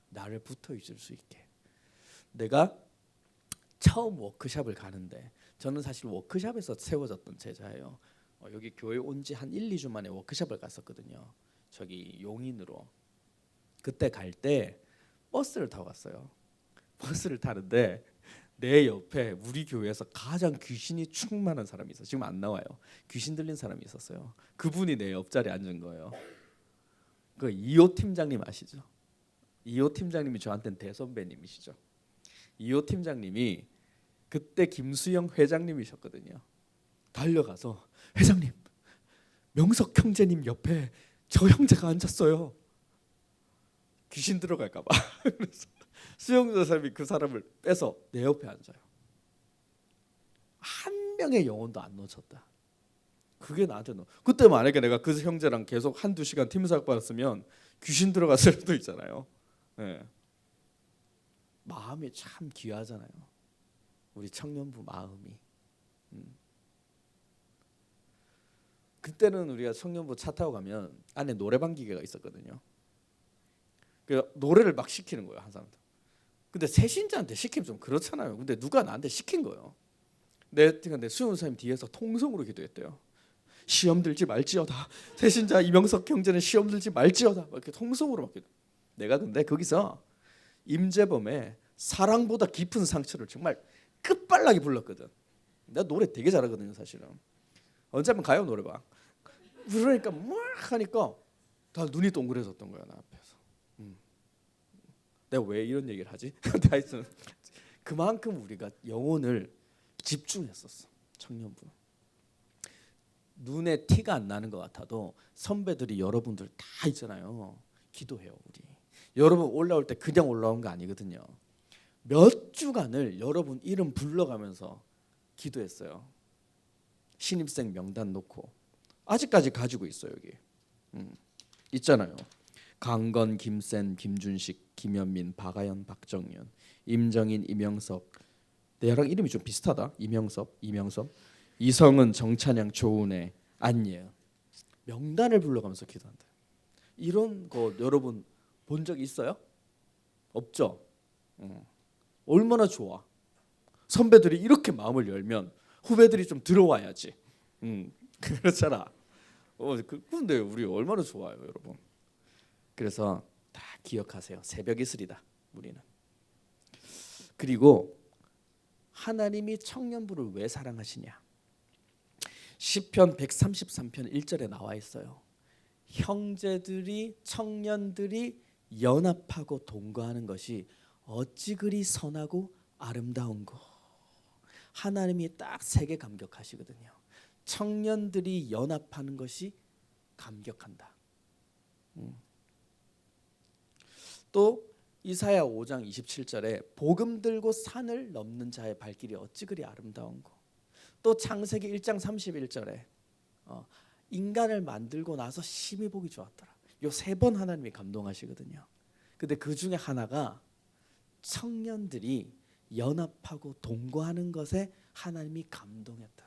나를 붙어 있을 수 있게. 내가 처음 워크숍을 가는데 저는 사실 워크숍에서 세워졌던 제자예요. 여기 교회 온 지 한 1, 2주 만에 워크숍을 갔었거든요. 저기 용인으로. 그때 갈 때 버스를 타고 갔어요. 버스를 타는데 내 옆에 우리 교회에서 가장 귀신이 충만한 사람이 있어요. 지금 안 나와요. 귀신 들린 사람이 있었어요. 그분이 내 옆자리에 앉은 거예요. 그 이호 팀장님 아시죠? 이호 팀장님이 저한테는 대선배님이시죠. 이호 팀장님이 그때 김수영 회장님이셨거든요. 달려가서 회장님, 명석 형제님 옆에 저 형제가 앉았어요. 귀신 들어갈까 봐. 그래서 수영 전사님이 그 사람을 빼서 내 옆에 앉아요. 한 명의 영혼도 안 놓쳤다. 그게 나한테 그때 만약에 내가 그 형제랑 계속 한두 시간 팀 사역 받았으면 귀신 들어갔을 수도 있잖아요. 네. 마음이 참 귀하잖아요. 우리 청년부 마음이. 그때는 우리가 청년부 차 타고 가면 안에 노래방 기계가 있었거든요. 그 노래를 막 시키는 거예요, 한 사람들. 근데 새신자한테 시키면 좀 그렇잖아요. 근데 누가 나한테 시킨 거예요. 내 수영 선생님 뒤에서 통성으로 기도했대요. 시험 들지 말지어다. 새신자 이명석 형제는 시험 들지 말지어다. 막 이렇게 통성으로 막 기도. 내가 근데 거기서 임재범의 사랑보다 깊은 상처를 정말 끝발나게 불렀거든. 내가 노래 되게 잘하거든요, 사실은. 언제 한번 가요, 노래방. 그러니까 막 하니까 다 눈이 동그래졌던 거야, 나 앞에서. 내가 왜 이런 얘기를 하지? 하여튼 그만큼 우리가 영혼을 집중했었어. 청년부. 눈에 티가 안 나는 것 같아도 선배들이 여러분들 다 있잖아요. 기도해요 우리. 여러분 올라올 때 그냥 올라온 거 아니거든요. 몇 주간을 여러분 이름 불러가면서 기도했어요. 신입생 명단 놓고 아직까지 가지고 있어요 여기. 있잖아요. 강건, 김센, 김준식, 김현민, 박아연, 박정현, 임정인, 이명석. 내랑 이름이 좀 비슷하다. 이명섭, 이성은, 정찬양, 조은혜, 안예은. 명단을 불러가면서 기도한다. 이런 거 여러분 본 적 있어요? 없죠? 얼마나 좋아. 선배들이 이렇게 마음을 열면 후배들이 좀 들어와야지. 그렇잖아. 근데 우리 얼마나 좋아요 여러분. 그래서 다 기억하세요. 새벽 이슬이다 우리는. 그리고 하나님이 청년부를 왜 사랑하시냐? 시편 133편 1절에 나와 있어요. 형제들이 청년들이 연합하고 동거하는 것이 어찌 그리 선하고 아름다운고. 하나님이 딱 세 개 감격하시거든요. 청년들이 연합하는 것이 감격한다. 또 이사야 5장 27절에 복음 들고 산을 넘는 자의 발길이 어찌 그리 아름다운고. 또 창세기 1장 31절에 인간을 만들고 나서 심히 보기 좋았더라. 요 세 번 하나님이 감동하시거든요. 근데 그 중에 하나가 청년들이 연합하고 동거하는 것에 하나님이 감동했다.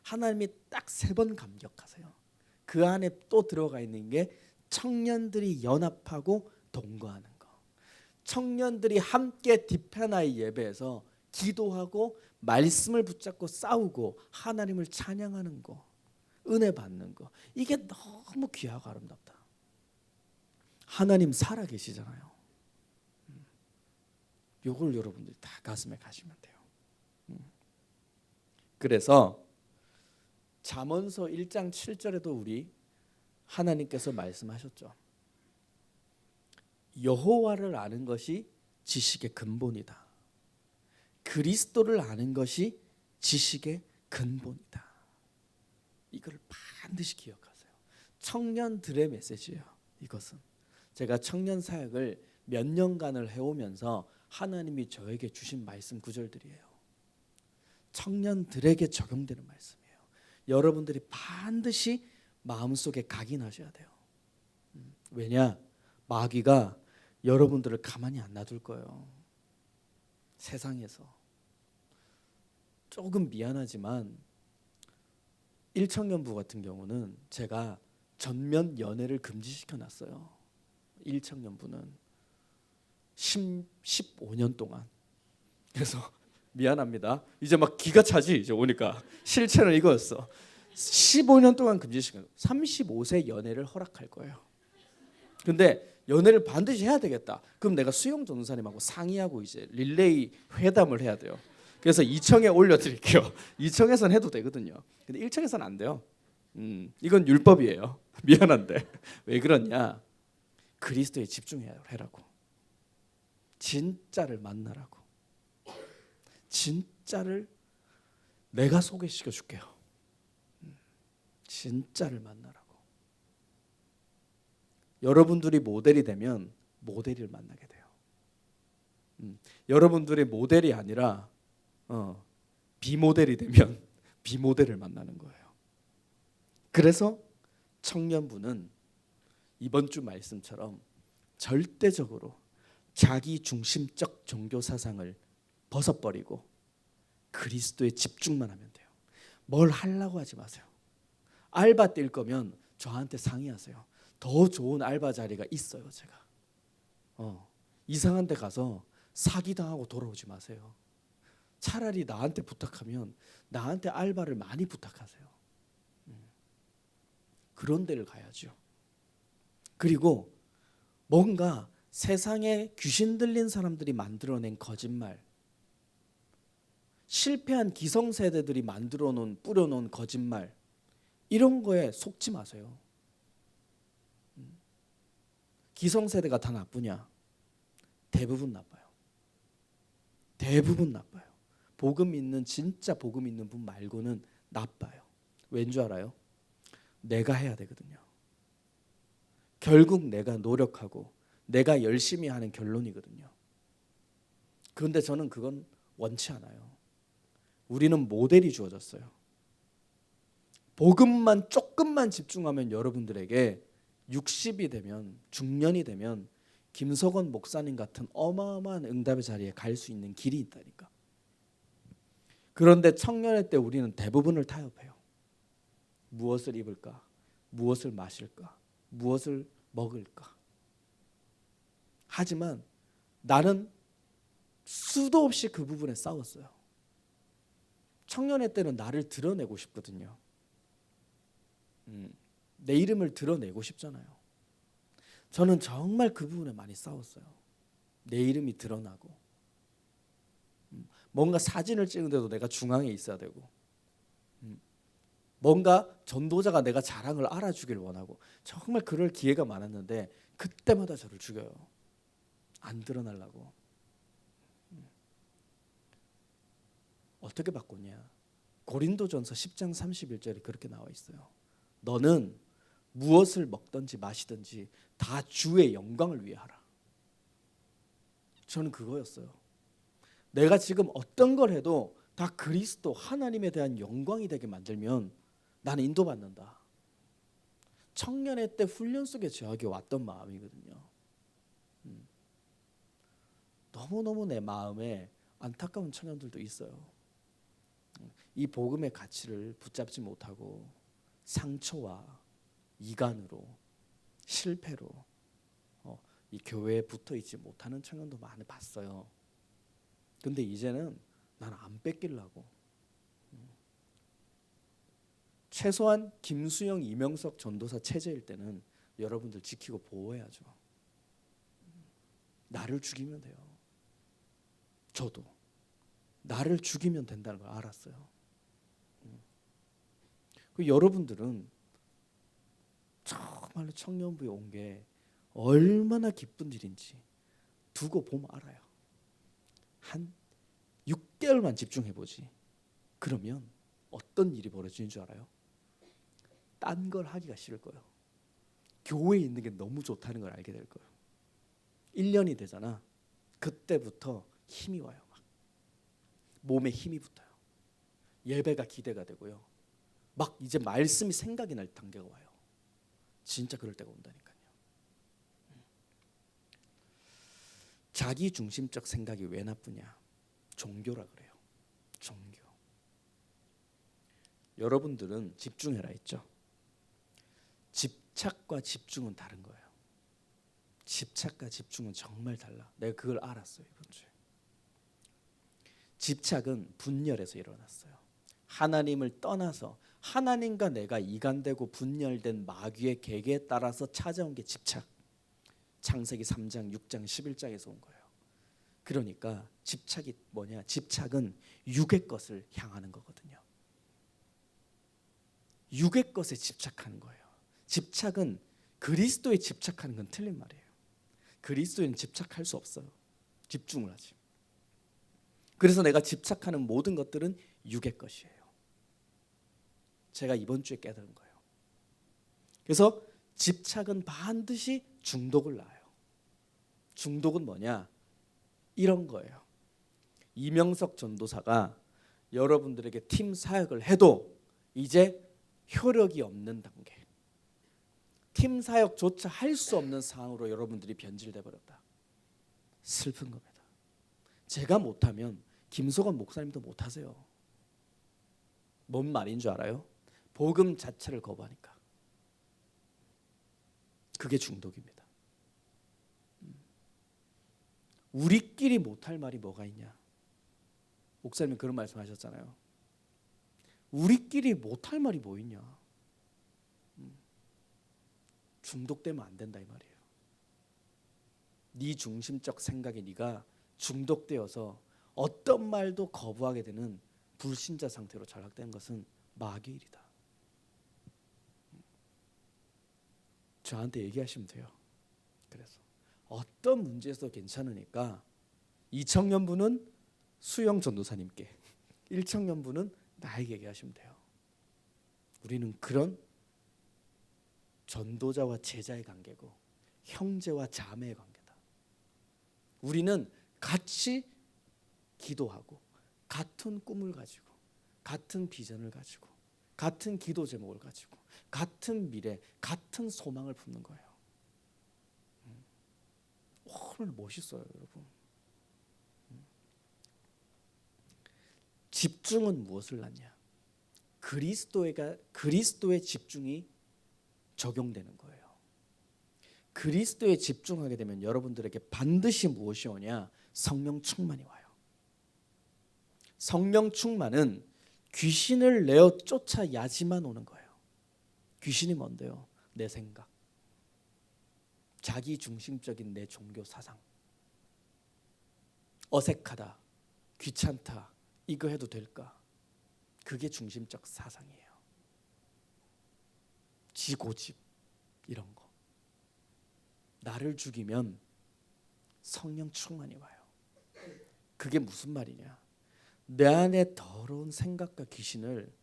하나님이 딱 세 번 감격하세요. 그 안에 또 들어가 있는 게 청년들이 연합하고 동거하는 거. 청년들이 함께 디페나의 예배에서 기도하고 말씀을 붙잡고 싸우고 하나님을 찬양하는 거, 은혜 받는 거. 이게 너무 귀하고 아름답다. 하나님 살아 계시잖아요. 요걸 여러분들이 다 가슴에 가시면 돼요. 그래서 잠언서 1장 7절에도 우리 하나님께서 말씀하셨죠. 여호와를 아는 것이 지식의 근본이다. 그리스도를 아는 것이 지식의 근본이다. 이걸 반드시 기억하세요. 청년들의 메시지예요. 이것은 제가 청년 사역을 몇 년간을 해오면서 하나님이 저에게 주신 말씀 구절들이에요. 청년들에게 적용되는 말씀이에요. 여러분들이 반드시 마음속에 각인하셔야 돼요. 왜냐? 마귀가 여러분들을 가만히 안 놔둘 거예요. 세상에서. 조금 미안하지만 1청년부 같은 경우는 제가 전면 연애를 금지시켜 놨어요. 1청년부는 15년 동안. 그래서 미안합니다. 이제 막 기가 차지 이제 오니까 실체는 이거였어. 15년 동안 금지시켜. 35세 연애를 허락할 거예요. 근데 연애를 반드시 해야 되겠다. 그럼 내가 수영 전도사님하고 상의하고 이제 릴레이 회담을 해야 돼요. 그래서 2청에 올려드릴게요. 2청에선 해도 되거든요. 근데 1청에선 안 돼요. 이건 율법이에요. 미안한데 왜 그러냐? 그리스도에 집중해라고. 진짜를 만나라고. 진짜를 내가 소개시켜 줄게요. 진짜를 만나라고. 여러분들이 모델이 되면 모델을 만나게 돼요. 여러분들이 모델이 아니라 비모델이 되면 비모델을 만나는 거예요. 그래서 청년부는 이번 주 말씀처럼 절대적으로 자기 중심적 종교 사상을 벗어버리고 그리스도에 집중만 하면 돼요. 뭘 하려고 하지 마세요. 알바 뛸 거면 저한테 상의하세요. 더 좋은 알바 자리가 있어요. 제가 이상한 데 가서 사기당하고 돌아오지 마세요. 차라리 나한테 부탁하면 나한테 알바를 많이 부탁하세요. 그런 데를 가야죠. 그리고 뭔가 세상에 귀신 들린 사람들이 만들어낸 거짓말, 실패한 기성세대들이 만들어 놓은 뿌려놓은 거짓말, 이런 거에 속지 마세요. 기성세대가 다 나쁘냐? 대부분 나빠요. 대부분 나빠요. 복음 있는 진짜 복음 있는 분 말고는 나빠요. 왠 줄 알아요? 내가 해야 되거든요. 결국 내가 노력하고 내가 열심히 하는 결론이거든요. 그런데 저는 그건 원치 않아요. 우리는 모델이 주어졌어요. 복음만 조금만 집중하면 여러분들에게 60이 되면, 중년이 되면 김석원 목사님 같은 어마어마한 응답의 자리에 갈 수 있는 길이 있다니까. 그런데 청년의 때 우리는 대부분을 타협해요. 무엇을 입을까? 무엇을 마실까? 무엇을 먹을까? 하지만 나는 수도 없이 그 부분에 싸웠어요. 청년의 때는 나를 드러내고 싶거든요. 내 이름을 드러내고 싶잖아요. 저는 정말 그 부분에 많이 싸웠어요. 내 이름이 드러나고, 뭔가 사진을 찍는데도 내가 중앙에 있어야 되고, 뭔가 전도자가 내가 자랑을 알아주길 원하고, 정말 그럴 기회가 많았는데 그때마다 저를 죽여요. 안 드러나려고. 어떻게 바꿨냐? 고린도전서 10장 31절에 그렇게 나와 있어요. 너는 무엇을 먹든지 마시든지 다 주의 영광을 위해 하라. 저는 그거였어요. 내가 지금 어떤 걸 해도 다 그리스도 하나님에 대한 영광이 되게 만들면 나는 인도받는다. 청년의 때 훈련 속에 저에게 왔던 마음이거든요. 너무너무 내 마음에 안타까운 청년들도 있어요. 이 복음의 가치를 붙잡지 못하고 상처와 이간으로, 실패로 이 교회에 붙어있지 못하는 청년도 많이 봤어요. 근데 이제는 나는 안 뺏기려고, 최소한 김수영, 이명석 전도사 체제일 때는 여러분들 지키고 보호해야죠. 나를 죽이면 돼요. 저도 나를 죽이면 된다는 걸 알았어요. 그 여러분들은 정말로 청년부에 온 게 얼마나 기쁜 일인지 두고 보면 알아요. 한 6개월만 집중해보지. 그러면 어떤 일이 벌어지는 줄 알아요? 딴 걸 하기가 싫을 거예요. 교회에 있는 게 너무 좋다는 걸 알게 될 거예요. 1년이 되잖아. 그때부터 힘이 와요. 막 몸에 힘이 붙어요. 예배가 기대가 되고요. 막 이제 말씀이 생각이 날 단계가 와요. 진짜 그럴 때가 온다니까요. 자기 중심적 생각이 왜 나쁘냐? 종교라 그래요. 종교. 여러분들은 집중해라 했죠. 집착과 집중은 다른 거예요. 집착과 집중은 정말 달라. 내가 그걸 알았어요, 이번 주에. 집착은 분열에서 일어났어요. 하나님을 떠나서 하나님과 내가 이간되고 분열된 마귀의 계계에 따라서 찾아온 게 집착. 창세기 3장, 6장, 11장에서 온 거예요. 그러니까 집착이 뭐냐? 집착은 육의 것을 향하는 거거든요. 육의 것에 집착하는 거예요. 집착은 그리스도에 집착하는 건 틀린 말이에요. 그리스도에는 집착할 수 없어요. 집중을 하지. 그래서 내가 집착하는 모든 것들은 육의 것이에요. 제가 이번 주에 깨달은 거예요. 그래서 집착은 반드시 중독을 낳아요. 중독은 뭐냐? 이런 거예요. 이명석 전도사가 여러분들에게 팀 사역을 해도 이제 효력이 없는 단계, 팀 사역조차 할 수 없는 상황으로 여러분들이 변질돼 버렸다. 슬픈 겁니다. 제가 못하면 김석원 목사님도 못하세요. 뭔 말인 줄 알아요? 복음 자체를 거부하니까. 그게 중독입니다. 우리끼리 못할 말이 뭐가 있냐? 목사님 그런 말씀하셨잖아요. 우리끼리 못할 말이 뭐 있냐? 중독되면 안 된다 이 말이에요. 네 중심적 생각에 네가 중독되어서 어떤 말도 거부하게 되는 불신자 상태로 전락된 것은 마귀의 일이다. 저한테 얘기하시면 돼요. 그래서 어떤 문제에서 괜찮으니까 2청년부는 수영 전도사님께, 1청년부는 나에게 얘기하시면 돼요. 우리는 그런 전도자와 제자의 관계고 형제와 자매의 관계다. 우리는 같이 기도하고 같은 꿈을 가지고 같은 비전을 가지고 같은 기도 제목을 가지고 같은 미래, 같은 소망을 품는 거예요. 얼마나 멋있어요, 여러분. 집중은 무엇을 낳냐? 그리스도의 집중이 적용되는 거예요. 그리스도에 집중하게 되면 여러분들에게 반드시 무엇이 오냐? 성령 충만이 와요. 성령 충만은 귀신을 내어 쫓아야지만 오는 거예요. 귀신이 뭔데요? 내 생각, 자기 중심적인 내 종교 사상, 어색하다, 귀찮다, 이거 해도 될까? 그게 중심적 사상이에요. 지고집 이런 거. 나를 죽이면 성령 충만이 와요. 그게 무슨 말이냐? 내 안에 더러운 생각과 귀신을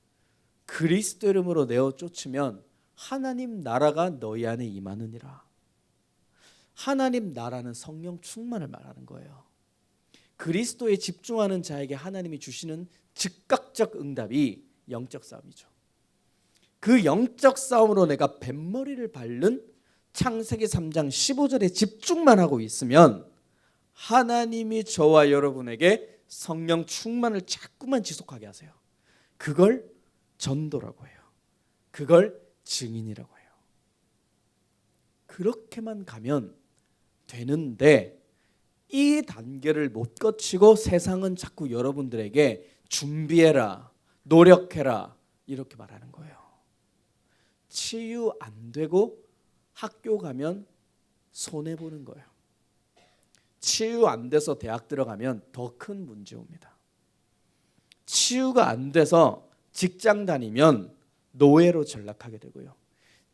그리스도 이름으로 내어 쫓으면 하나님 나라가 너희 안에 임하느니라. 하나님 나라는 성령 충만을 말하는 거예요. 그리스도에 집중하는 자에게 하나님이 주시는 즉각적 응답이 영적 싸움이죠. 그 영적 싸움으로 내가 뱃머리를 밟는 창세기 3장 15절에 집중만 하고 있으면 하나님이 저와 여러분에게 성령 충만을 자꾸만 지속하게 하세요. 그걸 전도라고 해요. 그걸 증인이라고 해요. 그렇게만 가면 되는데 이 단계를 못 거치고 세상은 자꾸 여러분들에게 준비해라, 노력해라 이렇게 말하는 거예요. 치유 안 되고 학교 가면 손해보는 거예요. 치유 안 돼서 대학 들어가면 더 큰 문제 옵니다. 치유가 안 돼서 직장 다니면 노예로 전락하게 되고요.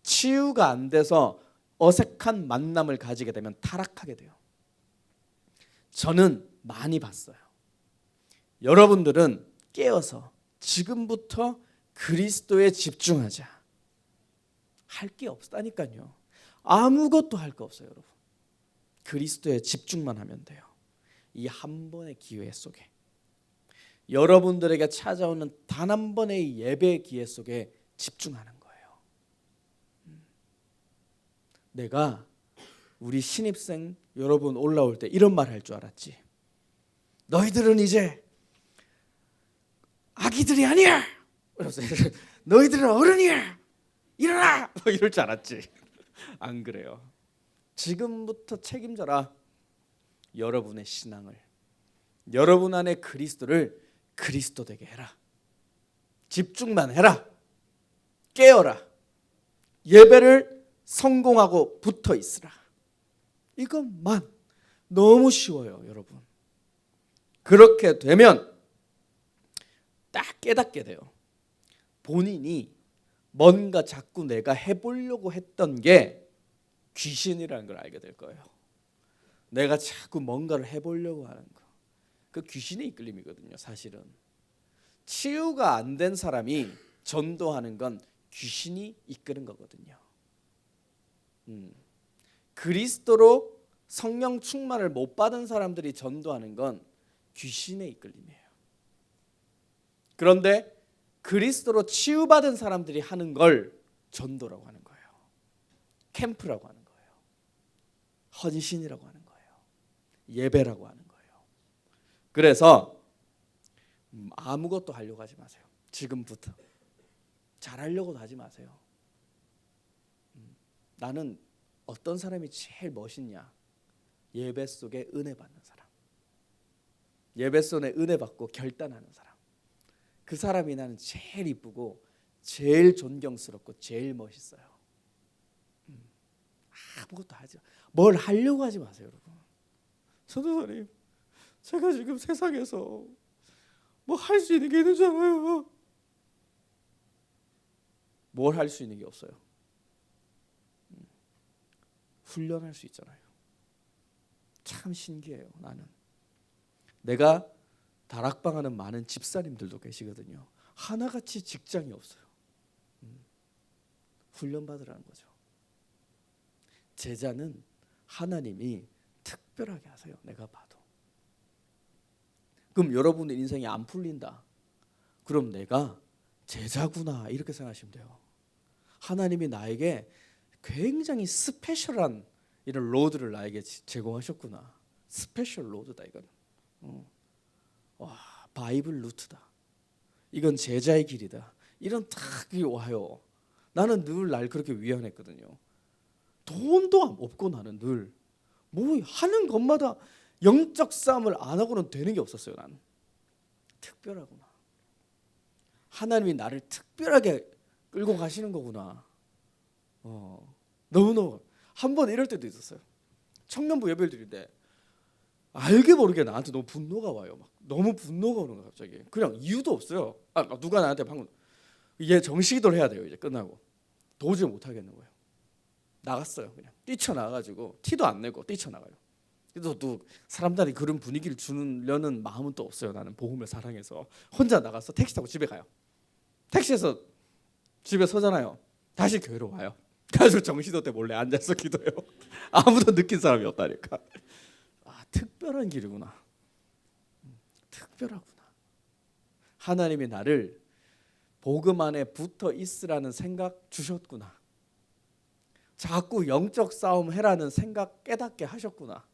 치유가 안 돼서 어색한 만남을 가지게 되면 타락하게 돼요. 저는 많이 봤어요. 여러분들은 깨어서 지금부터 그리스도에 집중하자. 할 게 없다니까요. 아무것도 할 거 없어요, 여러분. 그리스도에 집중만 하면 돼요. 이 한 번의 기회 속에 여러분들에게 찾아오는 단 한 번의 예배의 기회 속에 집중하는 거예요. 내가 우리 신입생 여러분 올라올 때 이런 말 할 줄 알았지. 너희들은 이제 아기들이 아니야. 너희들은 어른이야. 일어나. 뭐 이럴 줄 알았지. 안 그래요. 지금부터 책임져라. 여러분의 신앙을, 여러분 안에 그리스도를 그리스도 되게 해라. 집중만 해라. 깨어라. 예배를 성공하고 붙어 있으라. 이것만 너무 쉬워요, 여러분. 그렇게 되면 딱 깨닫게 돼요. 본인이 뭔가 자꾸 내가 해보려고 했던 게 귀신이라는 걸 알게 될 거예요. 내가 자꾸 뭔가를 해보려고 하는 거. 그 귀신의 이끌림이거든요, 사실은. 치유가 안 된 사람이 전도하는 건 귀신이 이끄는 거거든요. 그리스도로 성령 충만을 못 받은 사람들이 전도하는 건 귀신의 이끌림이에요. 그런데 그리스도로 치유받은 사람들이 하는 걸 전도라고 하는 거예요. 캠프라고 하는 거예요. 헌신이라고 하는 거예요. 예배라고 하는 거예요. 그래서 아무것도 하려고 하지 마세요. 지금부터. 잘하려고도 하지 마세요. 나는 어떤 사람이 제일 멋있냐? 예배 속에 은혜 받는 사람. 예배 속에 은혜 받고 결단하는 사람. 그 사람이 나는 제일 이쁘고 제일 존경스럽고 제일 멋있어요. 아무것도 하지 마. 뭘 하려고 하지 마세요, 여러분. 전도사님, 제가 지금 세상에서 뭐 할 수 있는 게 있는 줄 알아요. 뭘 할 수 있는 게 없어요. 훈련할 수 있잖아요. 참 신기해요. 나는 내가 다락방하는 많은 집사님들도 계시거든요. 하나같이 직장이 없어요. 훈련받으라는 거죠. 제자는 하나님이 특별하게 하세요. 내가 봐도. 그럼 여러분의 인생이 안 풀린다. 그럼 내가 제자구나 이렇게 생각하시면 돼요. 하나님이 나에게 굉장히 스페셜한 이런 로드를 나에게 제공하셨구나. 스페셜 로드다 이건. 와, 바이블 루트다. 이건 제자의 길이다. 이런 딱 와요. 나는 늘 날 그렇게 위안했거든요. 돈도 없고 나는 늘 뭐 하는 것마다 영적 싸움을 안 하고는 되는 게 없었어요. 나는 특별하구나. 하나님이 나를 특별하게 끌고 가시는 거구나. 너무너무 한 번 이럴 때도 있었어요. 청년부 예배를 드릴 때 알게 모르게 나한테 너무 분노가 와요. 막 너무 분노가 오는 거야 갑자기. 그냥 이유도 없어요. 누가 나한테 방금 얘 정식기도를 해야 돼요. 이제 끝나고 도저히 못 하겠는 거예요. 나갔어요. 그냥 뛰쳐나가가지고 티도 안 내고 뛰쳐나가요. 그래도 또 사람들이 그런 분위기를 주려는 마음은 또 없어요. 나는 복음을 사랑해서 혼자 나가서 택시 타고 집에 가요. 택시에서 집에 서잖아요. 다시 교회로 와요. 그래서 정시도 때 몰래 앉아서 기도해요. 아무도 느낀 사람이 없다니까. 특별한 길이구나. 특별하구나. 하나님이 나를 복음 안에 붙어 있으라는 생각 주셨구나. 자꾸 영적 싸움 해라는 생각 깨닫게 하셨구나.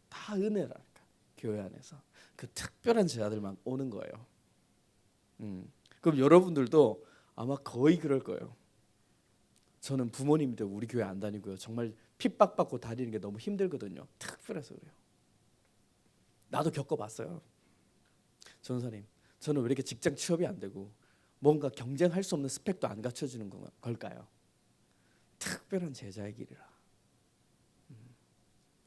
다 은혜라니까. 교회 안에서 그 특별한 제자들만 오는 거예요. 그럼 여러분들도 아마 거의 그럴 거예요. 저는 부모님도 우리 교회 안 다니고요. 정말 핍박받고 다니는 게 너무 힘들거든요. 특별해서 그래요. 나도 겪어봤어요. 전사님, 저는 왜 이렇게 직장 취업이 안 되고 뭔가 경쟁할 수 없는 스펙도 안 갖춰지는 걸까요? 특별한 제자의 길이라.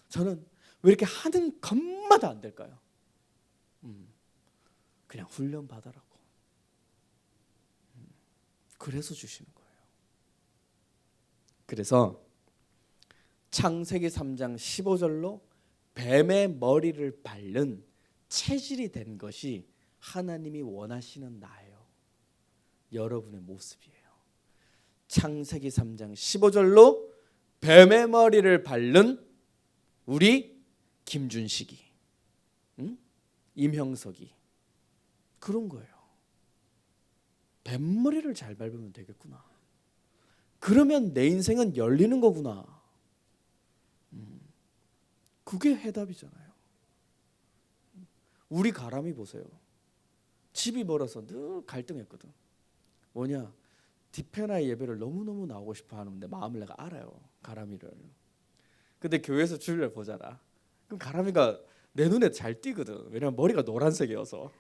저는 왜 이렇게 하는 것마다 안 될까요? 그냥 훈련 받으라고. 그래서 주시는 거예요. 그래서 창세기 3장 15절로 뱀의 머리를 밟는 체질이 된 것이 하나님이 원하시는 나예요. 여러분의 모습이에요. 창세기 3장 15절로 뱀의 머리를 밟는 우리 김준식이, 임형석이 그런 거예요. 뱀머리를 잘 밟으면 되겠구나. 그러면 내 인생은 열리는 거구나. 그게 해답이잖아요. 우리 가람이 보세요. 집이 멀어서 늘 갈등했거든. 뭐냐? 디페나의 예배를 너무너무 나오고 싶어 하는데 마음을 내가 알아요. 가람이를. 근데 교회에서 주일날 보잖아. 그럼 가람이가 내 눈에 잘 띄거든. 왜냐면 머리가 노란색이어서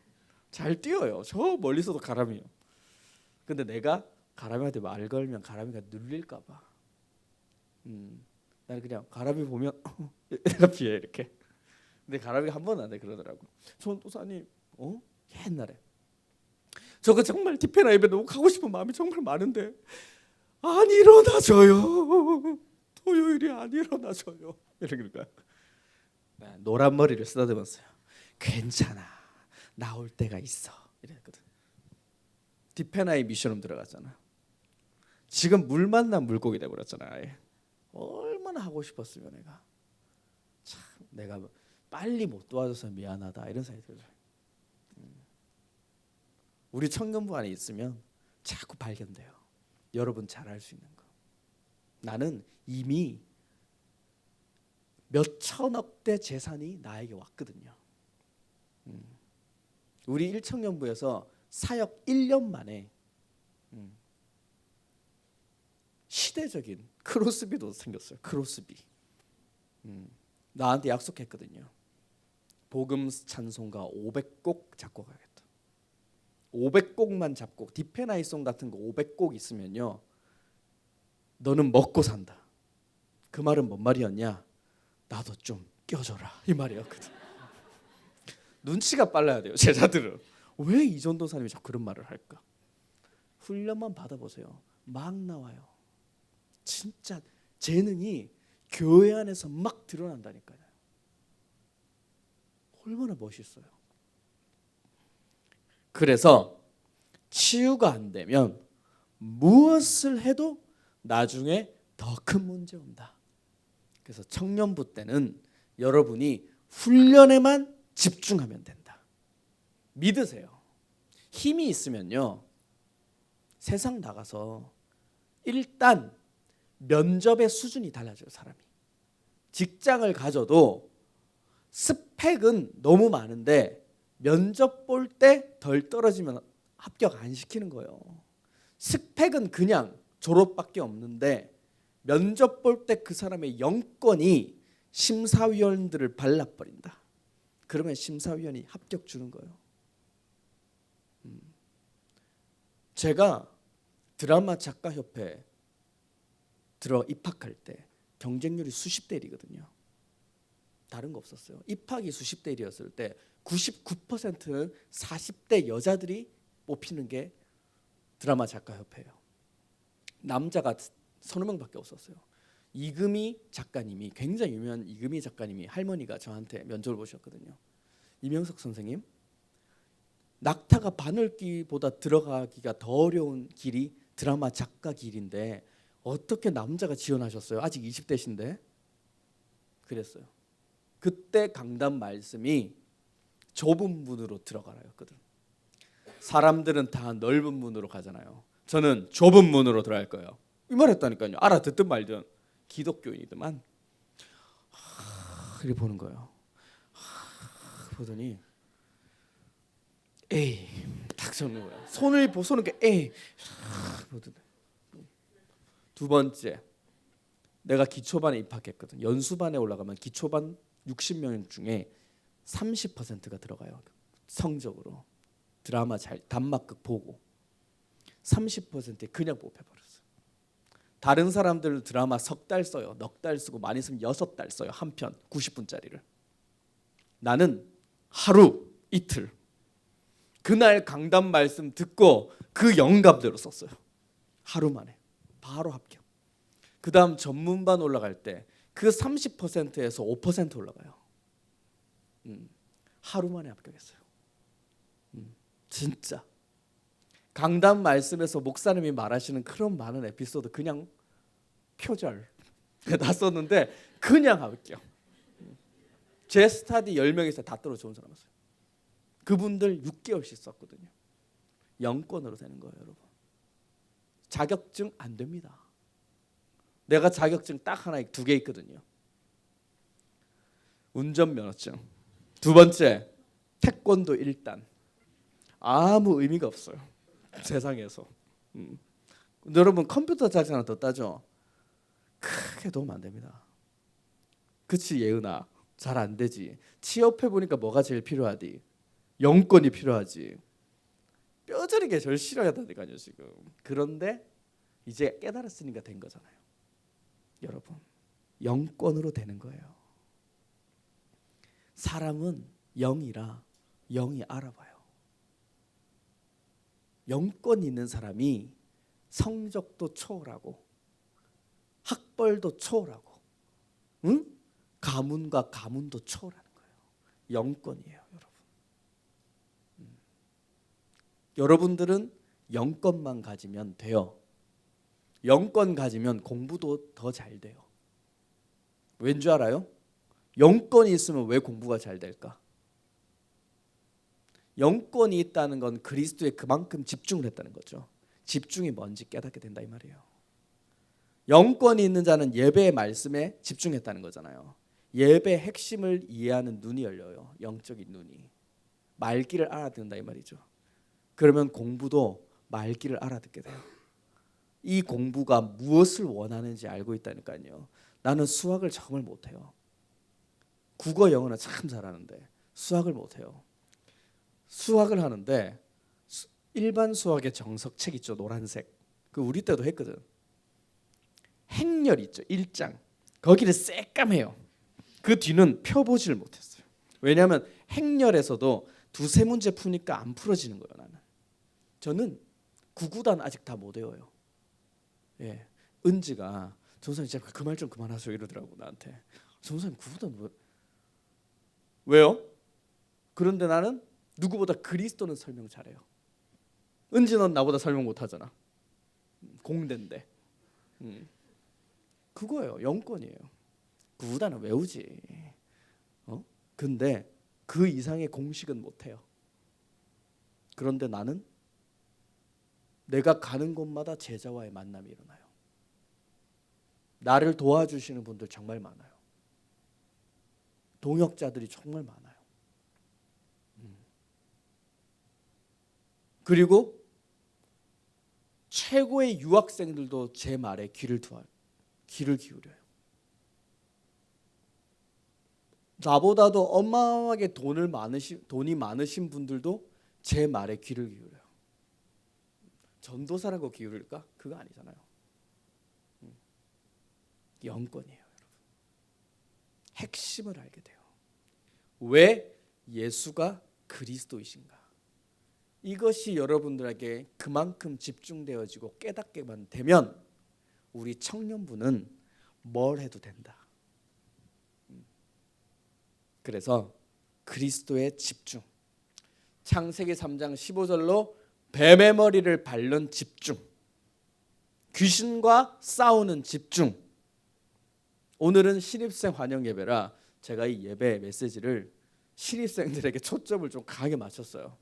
잘 띄어요. 저 멀리서도 가람이요. 근데 내가 가람이한테 말 걸면 가람이가 눌릴까 봐. 나는 그냥 가람이 보면 내가 피해 이렇게. 근데 가람이가 한 번은 안 돼 그러더라고. 전도사님, 옛날에 저거 정말 디페나 예배 너무 가고 싶은 마음이 정말 많은데 안 일어나줘요. 토요일이 안 일어나줘요. 이러는 거야. 노란 머리를 쓰다듬었어요. 괜찮아, 나올 때가 있어. 이랬거든. 디페나의 미션으로 들어갔잖아. 지금 물 만난 물고기 돼버렸잖아. 아예. 얼마나 하고 싶었으면 내가 참 내가 빨리 못 도와줘서 미안하다 이런 생각이 들어요. 우리 청년부 안에 있으면 자꾸 발견돼요. 여러분 잘할 수 있는 거. 나는 이미 몇 천억대 재산이 나에게 왔거든요. 우리 1청년부에서 사역 1년 만에 시대적인 크로스비도 생겼어요. 크로스비. 나한테 약속했거든요. 복음 찬송가 500곡 잡고 가겠다. 500곡만 잡고 디페나이송 같은 거 500곡 있으면요. 너는 먹고 산다. 그 말은 뭔 말이었냐? 나도 좀 껴줘라 이 말이었거든. 눈치가 빨라야 돼요. 제자들은. 왜 이 전도사님이 자꾸 그런 말을 할까? 훈련만 받아보세요. 막 나와요. 진짜 재능이 교회 안에서 막 드러난다니까요. 얼마나 멋있어요. 그래서 치유가 안 되면 무엇을 해도 나중에 더 큰 문제 온다. 그래서 청년부 때는 여러분이 훈련에만 집중하면 된다. 믿으세요. 힘이 있으면요, 세상 나가서 일단 면접의 수준이 달라져요. 사람이 직장을 가져도 스펙은 너무 많은데 면접 볼 때 덜 떨어지면 합격 안 시키는 거예요. 스펙은 그냥 졸업밖에 없는데 면접 볼 때 그 사람의 영권이 심사위원들을 발라버린다. 그러면 심사위원이 합격 주는 거예요. 제가 드라마 작가협회 들어 입학할 때 경쟁률이 수십 대 1이거든요. 다른 거 없었어요. 입학이 수십 대 1이었을 때 99%는 40대 여자들이 뽑히는 게 드라마 작가협회예요. 남자가 서너 명밖에 없었어요. 이금희 작가님이, 굉장히 유명한 이금희 작가님이 할머니가 저한테 면접을 보셨거든요. 이명석 선생님, 낙타가 바늘길보다 들어가기가 더 어려운 길이 드라마 작가 길인데 어떻게 남자가 지원하셨어요? 아직 20대신데. 그랬어요. 그때 강단 말씀이 좁은 문으로 들어가라였거든. 사람들은 다 넓은 문으로 가잖아요. 저는 좁은 문으로 들어갈 거예요. 이 말했다니까요. 알아듣든 말든 기독교인이더만. 이렇게 보는 거예요. 보더니 에이 딱 적는 거예요. 손을 게 에이. 두 번째, 내가 기초반에 입학했거든. 연수반에 올라가면 기초반 60명 중에 30%가 들어가요. 성적으로. 드라마 잘 단막극 보고 30%에 그냥 뽑혀버렸어요. 다른 사람들 드라마 석 달 써요. 넉 달 쓰고 많이 쓰면 6달 써요. 한 편 90분짜리를. 나는 하루 이틀 그날 강단 말씀 듣고 그 영감대로 썼어요. 하루 만에 바로 합격. 그 다음 전문반 올라갈 때 그 30%에서 5% 올라가요. 하루 만에 합격했어요. 진짜 강단 말씀에서 목사님이 말하시는 그런 많은 에피소드 그냥 표절 다 썼는데 그냥 합격. 제 스타디 10명에서 다 떨어져 좋은 사람 없어요. 그분들 6개월씩 썼거든요. 영권으로 되는 거예요, 여러분. 자격증 안 됩니다. 내가 자격증 딱 하나 2개 있거든요. 운전면허증. 두 번째, 태권도 1단. 아무 의미가 없어요. 세상에서. 여러분 컴퓨터 자격증 하나 더 따죠. 크게 도움 안 됩니다. 그치 예은아, 잘 안 되지. 취업해 보니까 뭐가 제일 필요하디? 영권이 필요하지. 뼈저리게 절 싫어하다니까요 지금. 그런데 이제 깨달았으니까 된 거잖아요. 여러분 영권으로 되는 거예요. 사람은 영이라 영이 알아봐요. 영권 있는 사람이 성적도 초월하고 학벌도 초월하고 가문과 가문도 초월하는 거예요. 영권이에요, 여러분. 여러분들은 영권만 가지면 돼요. 영권 가지면 공부도 더 잘 돼요. 왠 줄 알아요? 영권이 있으면 왜 공부가 잘 될까? 영권이 있다는 건 그리스도에 그만큼 집중을 했다는 거죠. 집중이 뭔지 깨닫게 된다 이 말이에요. 영권이 있는 자는 예배의 말씀에 집중했다는 거잖아요. 예배의 핵심을 이해하는 눈이 열려요. 영적인 눈이. 말귀를 알아듣는다 이 말이죠. 그러면 공부도 말귀를 알아듣게 돼요. 이 공부가 무엇을 원하는지 알고 있다니까요. 나는 수학을 정말 못해요. 국어 영어는 참 잘하는데 수학을 못해요. 수학을 하는데 일반 수학의 정석 책 있죠. 노란색. 그 우리 때도 했거든. 행렬 있죠. 1장. 거기를 새까매요. 그 뒤는 펴보지를 못했어요. 왜냐하면 행렬에서도 두세 문제 푸니까 안 풀어지는 거예요. 나는. 저는 구구단 아직 다 못 외워요. 예, 은지가 전사님 진짜 그 말 좀 그만하세요 이러더라고 나한테. 전사님 구구단 왜요? 그런데 나는 누구보다 그리스도는 설명 잘해요. 은지 넌 나보다 설명 못하잖아. 공대인데. 그거예요. 영권이에요. 구단은 외우지. 근데 그 이상의 공식은 못해요. 그런데 나는 내가 가는 곳마다 제자와의 만남이 일어나요. 나를 도와주시는 분들 정말 많아요. 동역자들이 정말 많아요. 그리고 최고의 유학생들도 제 말에 귀를 기울여요. 나보다도 어마어마하게 돈이 많으신 분들도 제 말에 귀를 기울여요. 전도사라고 기울일까? 그거 아니잖아요. 영권이에요, 여러분. 핵심을 알게 돼요. 왜 예수가 그리스도이신가? 이것이 여러분들에게 그만큼 집중되어지고 깨닫게만 되면 우리 청년부는 뭘 해도 된다. 그래서 그리스도의 집중. 창세기 3장 15절로 뱀의 머리를 밟는 집중. 귀신과 싸우는 집중. 오늘은 신입생 환영 예배라 제가 이 예배 메시지를 신입생들에게 초점을 좀 강하게 맞췄어요.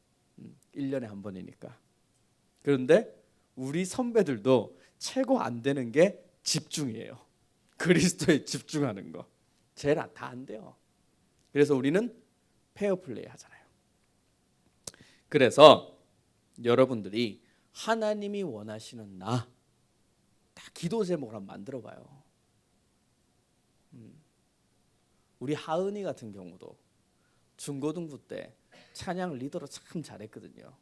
1년에 한 번이니까. 그런데 우리 선배들도 최고 안 되는 게 집중이에요. 그리스도에 집중하는 거. 제일 다 안 돼요. 그래서 우리는 페어플레이 하잖아요. 그래서 여러분들이 하나님이 원하시는 나 다 기도 제목을 한번 만들어 봐요. 우리 하은이 같은 경우도 중고등부 때 찬양 리더로 참 잘했거든요.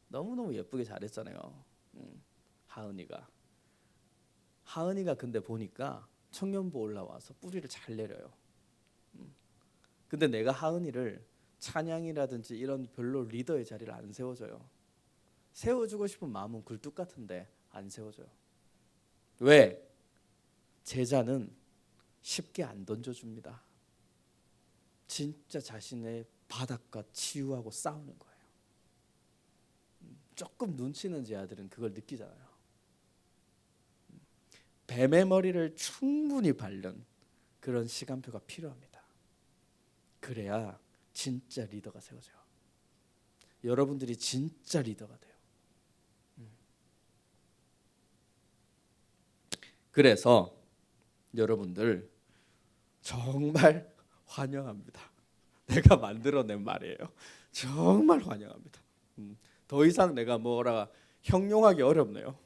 너무너무 예쁘게 잘했잖아요. 하은이가 근데 보니까 청년부 올라와서 뿌리를 잘 내려요. 근데 내가 하은이를 찬양이라든지 이런 별로 리더의 자리를 안 세워줘요. 세워주고 싶은 마음은 굴뚝 같은데 안 세워줘요. 왜? 제자는 쉽게 안 던져줍니다. 진짜 자신의 바닥과 치유하고 싸우는 거예요. 조금 눈치는 제자들은 그걸 느끼잖아요. 뱀의 머리를 충분히 밟는 그런 시간표가 필요합니다. 그래야 진짜 리더가 세워져요. 여러분들이 진짜 리더가 돼요. 그래서 여러분들 정말 환영합니다. 내가 만들어낸 말이에요. 정말 환영합니다. 더 이상 내가 뭐라 형용하기 어렵네요.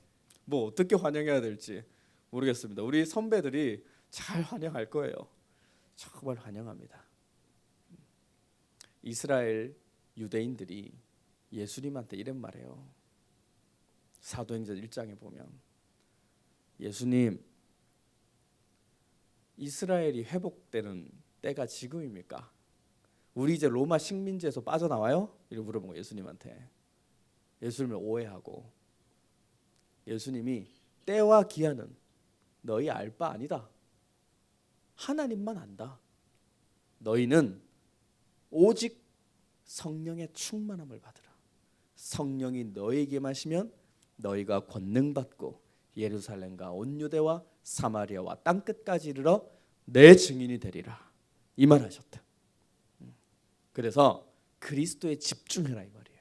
뭐 어떻게 환영해야 될지 모르겠습니다. 우리 선배들이 잘 환영할 거예요. 정말 환영합니다. 이스라엘 유대인들이 예수님한테 이런 말해요. 사도행전 1장에 보면 예수님, 이스라엘이 회복되는 때가 지금입니까? 우리 이제 로마 식민지에서 빠져나와요? 이렇게 물어본 거예요. 예수님한테. 예수님을 오해하고 예수님이 때와 기한은 너희 알 바 아니다. 하나님만 안다. 너희는 오직 성령의 충만함을 받으라. 성령이 너희에게만 시면 너희가 권능 받고 예루살렘과 온 유대와 사마리아와 땅 끝까지 이르러 내 증인이 되리라. 이 말 하셨다. 그래서 그리스도에 집중해라 이 말이에요.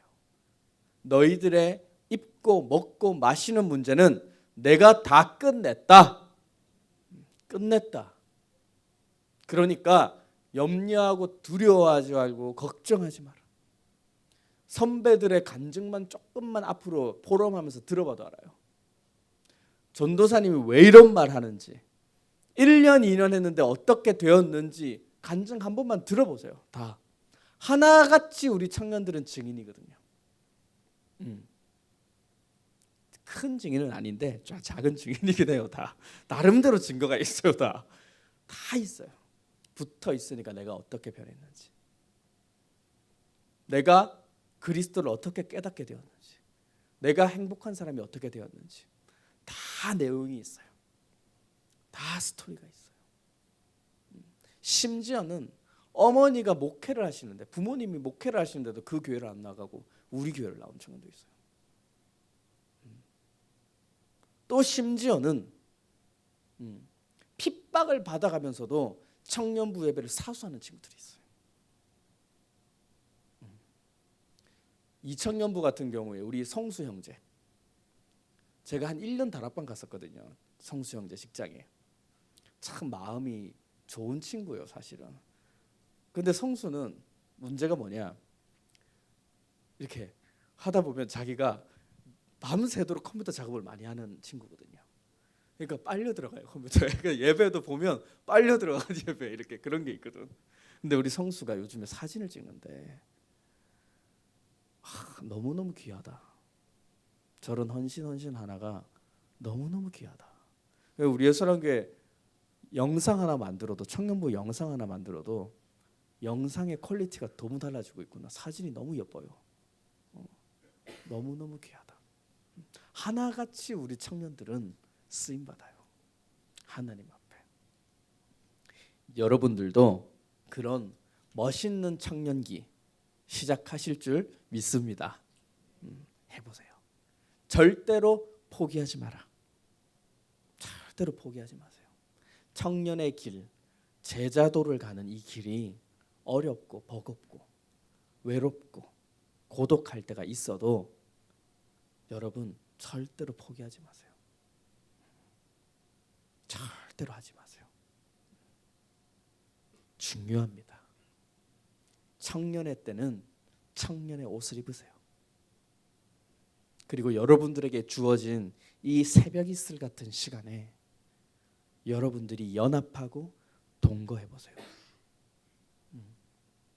너희들의 입고 먹고 마시는 문제는 내가 다 끝냈다. 끝냈다. 그러니까 염려하고 두려워하지 말고 걱정하지 마라. 선배들의 간증만 조금만 앞으로 포럼하면서 들어봐도 알아요. 전도사님이 왜 이런 말 하는지 1년 2년 했는데 어떻게 되었는지 간증 한 번만 들어보세요. 다 하나같이 우리 청년들은 증인이거든요. 큰 증인은 아닌데 작은 증인이긴 해요. 다 나름대로 증거가 있어요. 다 있어요. 붙어 있으니까 내가 어떻게 변했는지, 내가 그리스도를 어떻게 깨닫게 되었는지, 내가 행복한 사람이 어떻게 되었는지 다 내용이 있어요. 다 스토리가 있어요. 심지어는 어머니가 목회를 하시는데, 부모님이 목회를 하시는데도 그 교회를 안 나가고 우리 교회를 나온 청년도 있어요. 또 심지어는 핍박을 받아가면서도 청년부 예배를 사수하는 친구들이 있어요. 이 청년부 같은 경우에 우리 성수 형제, 제가 한 1년 다락방 갔었거든요. 성수 형제 직장에. 참 마음이 좋은 친구예요, 사실은. 근데 성수는 문제가 뭐냐, 이렇게 하다 보면 자기가 밤새도록 컴퓨터 작업을 많이 하는 친구거든요. 그러니까 빨려 들어가요, 컴퓨터에. 그러니까 예배도 보면 빨려 들어가는 예배, 이렇게 그런 게 있거든. 근데 우리 성수가 요즘에 사진을 찍는데 너무너무 귀하다. 저런 헌신 하나가 너무너무 귀하다. 우리 예수랑교회 영상 하나 만들어도, 청년부 영상 하나 만들어도 영상의 퀄리티가 너무 달라지고 있구나. 사진이 너무 예뻐요. 너무너무 귀하다. 하나같이 우리 청년들은 쓰임받아요, 하나님 앞에. 여러분들도 그런 멋있는 청년기 시작하실 줄 믿습니다. 해보세요. 절대로 포기하지 마라. 절대로 포기하지 마세요. 청년의 길, 제자도를 가는 이 길이 어렵고 버겁고 외롭고 고독할 때가 있어도 여러분 절대로 포기하지 마세요. 절대로 하지 마세요. 중요합니다. 청년의 때는 청년의 옷을 입으세요. 그리고 여러분들에게 주어진 이 새벽 이슬 같은 시간에 여러분들이 연합하고 동거해 보세요.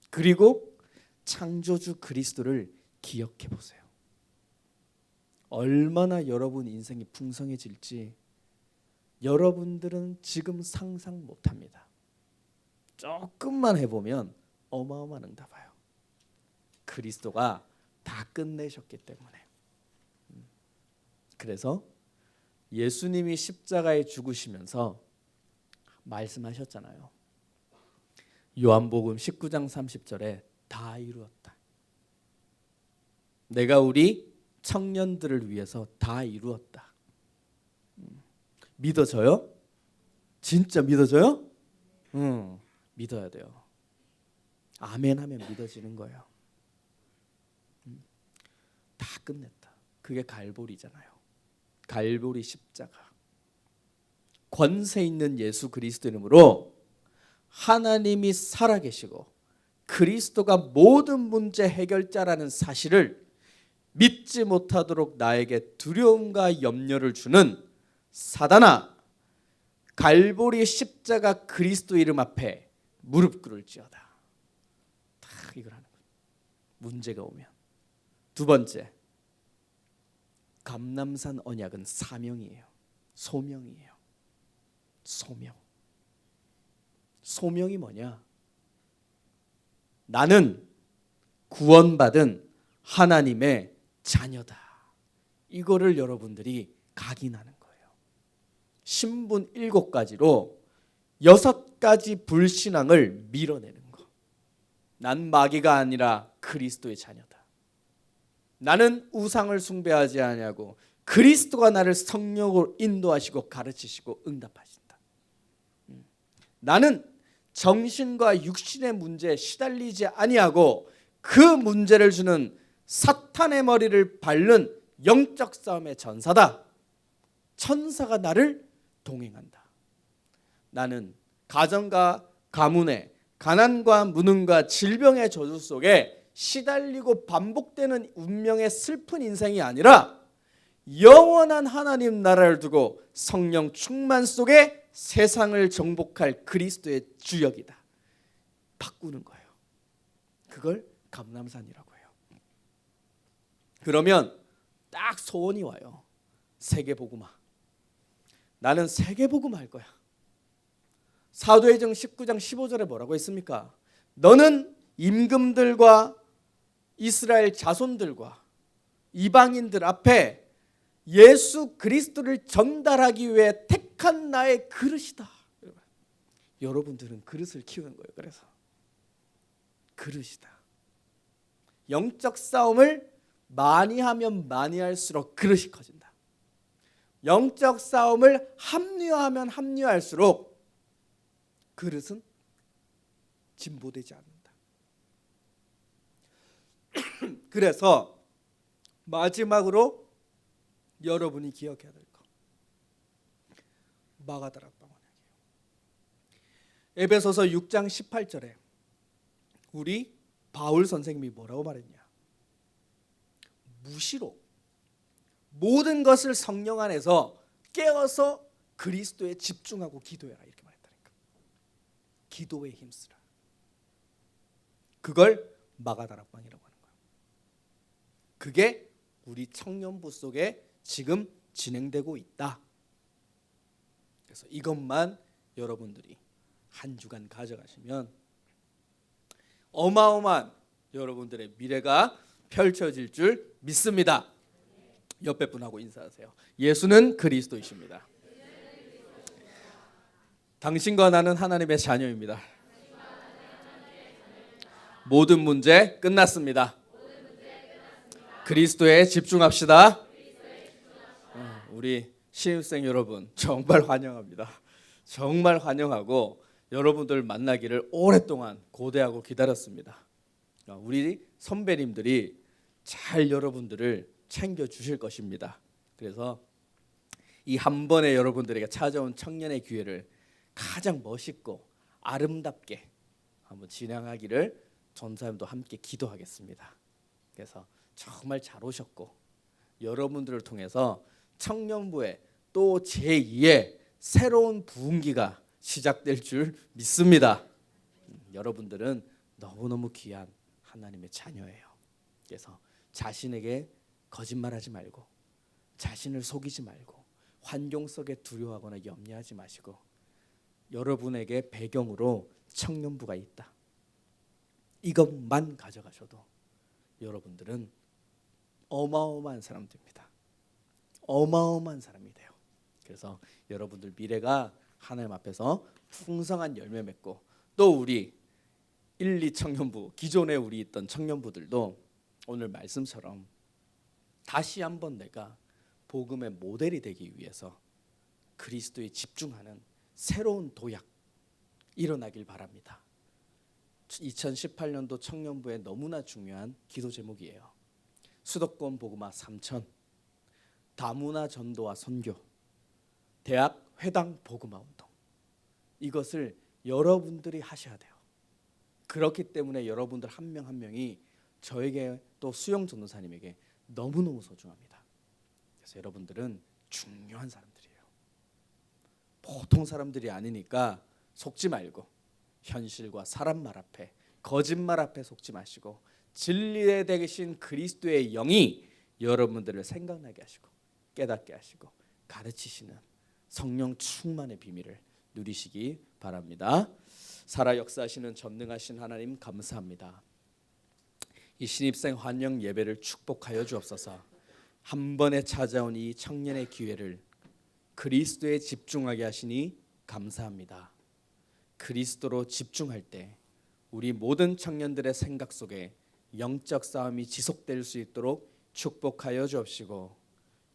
그리고 창조주 그리스도를 기억해 보세요. 얼마나 여러분 인생이 풍성해질지 여러분들은 지금 상상 못합니다. 조금만 해보면 어마어마한 응답 와요. 그리스도가 다 끝내셨기 때문에. 그래서 예수님이 십자가에 죽으시면서 말씀하셨잖아요. 요한복음 19장 30절에 다 이루었다. 내가 우리 청년들을 위해서 다 이루었다. 믿어져요? 진짜 믿어져요? 믿어야 돼요. 아멘 하면 믿어지는 거예요. 다 끝냈다. 그게 갈보리잖아요. 갈보리 십자가. 권세 있는 예수 그리스도 이름으로 하나님이 살아계시고 그리스도가 모든 문제 해결자라는 사실을 믿지 못하도록 나에게 두려움과 염려를 주는 사단아, 갈보리 십자가 그리스도 이름 앞에 무릎 꿇을지어다. 다 이걸 하는 거예요. 문제가 오면. 두 번째, 감람산 언약은 사명이에요. 소명이에요. 소명. 소명이 뭐냐? 나는 구원받은 하나님의 자녀다. 이거를 여러분들이 각인하는 거예요. 신분 7가지로 6가지 불신앙을 밀어내는 거. 난 마귀가 아니라 그리스도의 자녀다. 나는 우상을 숭배하지 아니하고 그리스도가 나를 성령으로 인도하시고 가르치시고 응답하신다. 나는 정신과 육신의 문제에 시달리지 아니하고 그 문제를 주는 사탄의 머리를 밟는 영적 싸움의 전사다. 천사가 나를 동행한다. 나는 가정과 가문의 가난과 무능과 질병의 저주 속에 시달리고 반복되는 운명의 슬픈 인생이 아니라 영원한 하나님 나라를 두고 성령 충만 속에 세상을 정복할 그리스도의 주역이다. 바꾸는 거예요. 그걸 감람산이라고 해요. 그러면 딱 소원이 와요. 세계복음화. 나는 세계복음화 할 거야. 사도행전 19장 15절에 뭐라고 했습니까? 너는 임금들과 이스라엘 자손들과 이방인들 앞에 예수 그리스도를 전달하기 위해 택한 나의 그릇이다. 여러분들은 그릇을 키우는 거예요. 그래서 그릇이다. 영적 싸움을 많이 하면 많이 할수록 그릇이 커진다. 영적 싸움을 합리화하면 합리화할수록 그릇은 진보되지 않는다. 그래서 마지막으로 여러분이 기억해야 될 것, 마가다락 방언이에요. 에베소서 6장 18절에 우리 바울 선생님이 뭐라고 말했냐? 무시로 모든 것을 성령 안에서 깨어서 그리스도에 집중하고 기도해라, 이렇게 말했다니까. 기도에 힘쓰라. 그걸 마가다락방이라고 하는 거예요. 그게 우리 청년부 속에 지금 진행되고 있다. 그래서 이것만 여러분들이 한 주간 가져가시면 어마어마한 여러분들의 미래가 펼쳐질 줄 믿습니다. 옆에 분하고 인사하세요. 예수는 그리스도이십니다. 당신과 나는 하나님의 자녀입니다. 모든 문제 끝났습니다. 그리스도에 집중합시다. 우리 신입생 여러분 정말 환영합니다. 정말 환영하고 여러분들 만나기를 오랫동안 고대하고 기다렸습니다. 우리 선배님들이 잘 여러분들을 챙겨주실 것입니다. 그래서 이 한 번에 여러분들에게 찾아온 청년의 기회를 가장 멋있고 아름답게 한번 진행하기를 전사님도 함께 기도하겠습니다. 그래서 정말 잘 오셨고 여러분들을 통해서 청년부의 또 제2의 새로운 부흥기가 시작될 줄 믿습니다. 여러분들은 너무너무 귀한 하나님의 자녀예요. 그래서 자신에게 거짓말하지 말고 자신을 속이지 말고 환경 속에 두려워하거나 염려하지 마시고 여러분에게 배경으로 청년부가 있다. 이것만 가져가셔도 여러분들은 어마어마한 사람들입니다. 어마어마한 사람이 돼요. 그래서 여러분들 미래가 하나님 앞에서 풍성한 열매 맺고 또 우리 1, 2 청년부 기존에 우리 있던 청년부들도 오늘 말씀처럼 다시 한번 내가 복음의 모델이 되기 위해서 그리스도에 집중하는 새로운 도약 일어나길 바랍니다. 2018년도 청년부의 너무나 중요한 기도 제목이에요. 수도권 복음화 3000, 다문화 전도와 선교, 대학 회당 복음화 운동. 이것을 여러분들이 하셔야 돼요. 그렇기 때문에 여러분들 한 명 한 명이 저에게 또 수영 전도사님에게 너무너무 소중합니다. 그래서 여러분들은 중요한 사람들이에요. 보통 사람들이 아니니까 속지 말고 현실과 사람 말 앞에 거짓말 앞에 속지 마시고 진리에 대신 그리스도의 영이 여러분들을 생각나게 하시고 깨닫게 하시고 가르치시는 성령 충만의 비밀을 누리시기 바랍니다. 살아 역사하시는 전능하신 하나님 감사합니다. 이 신입생 환영 예배를 축복하여 주옵소서. 한 번에 찾아온 이 청년의 기회를 그리스도에 집중하게 하시니 감사합니다. 그리스도로 집중할 때 우리 모든 청년들의 생각 속에 영적 싸움이 지속될 수 있도록 축복하여 주옵시고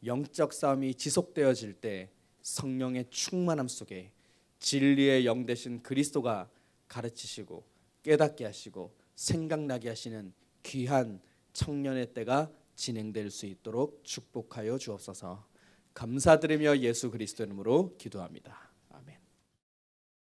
영적 싸움이 지속되어질 때 성령의 충만함 속에 진리의 영 되신 그리스도가 가르치시고 깨닫게 하시고 생각나게 하시는 귀한 청년의 때가 진행될 수 있도록 축복하여 주옵소서. 감사드리며 예수 그리스도 이름으로 기도합니다.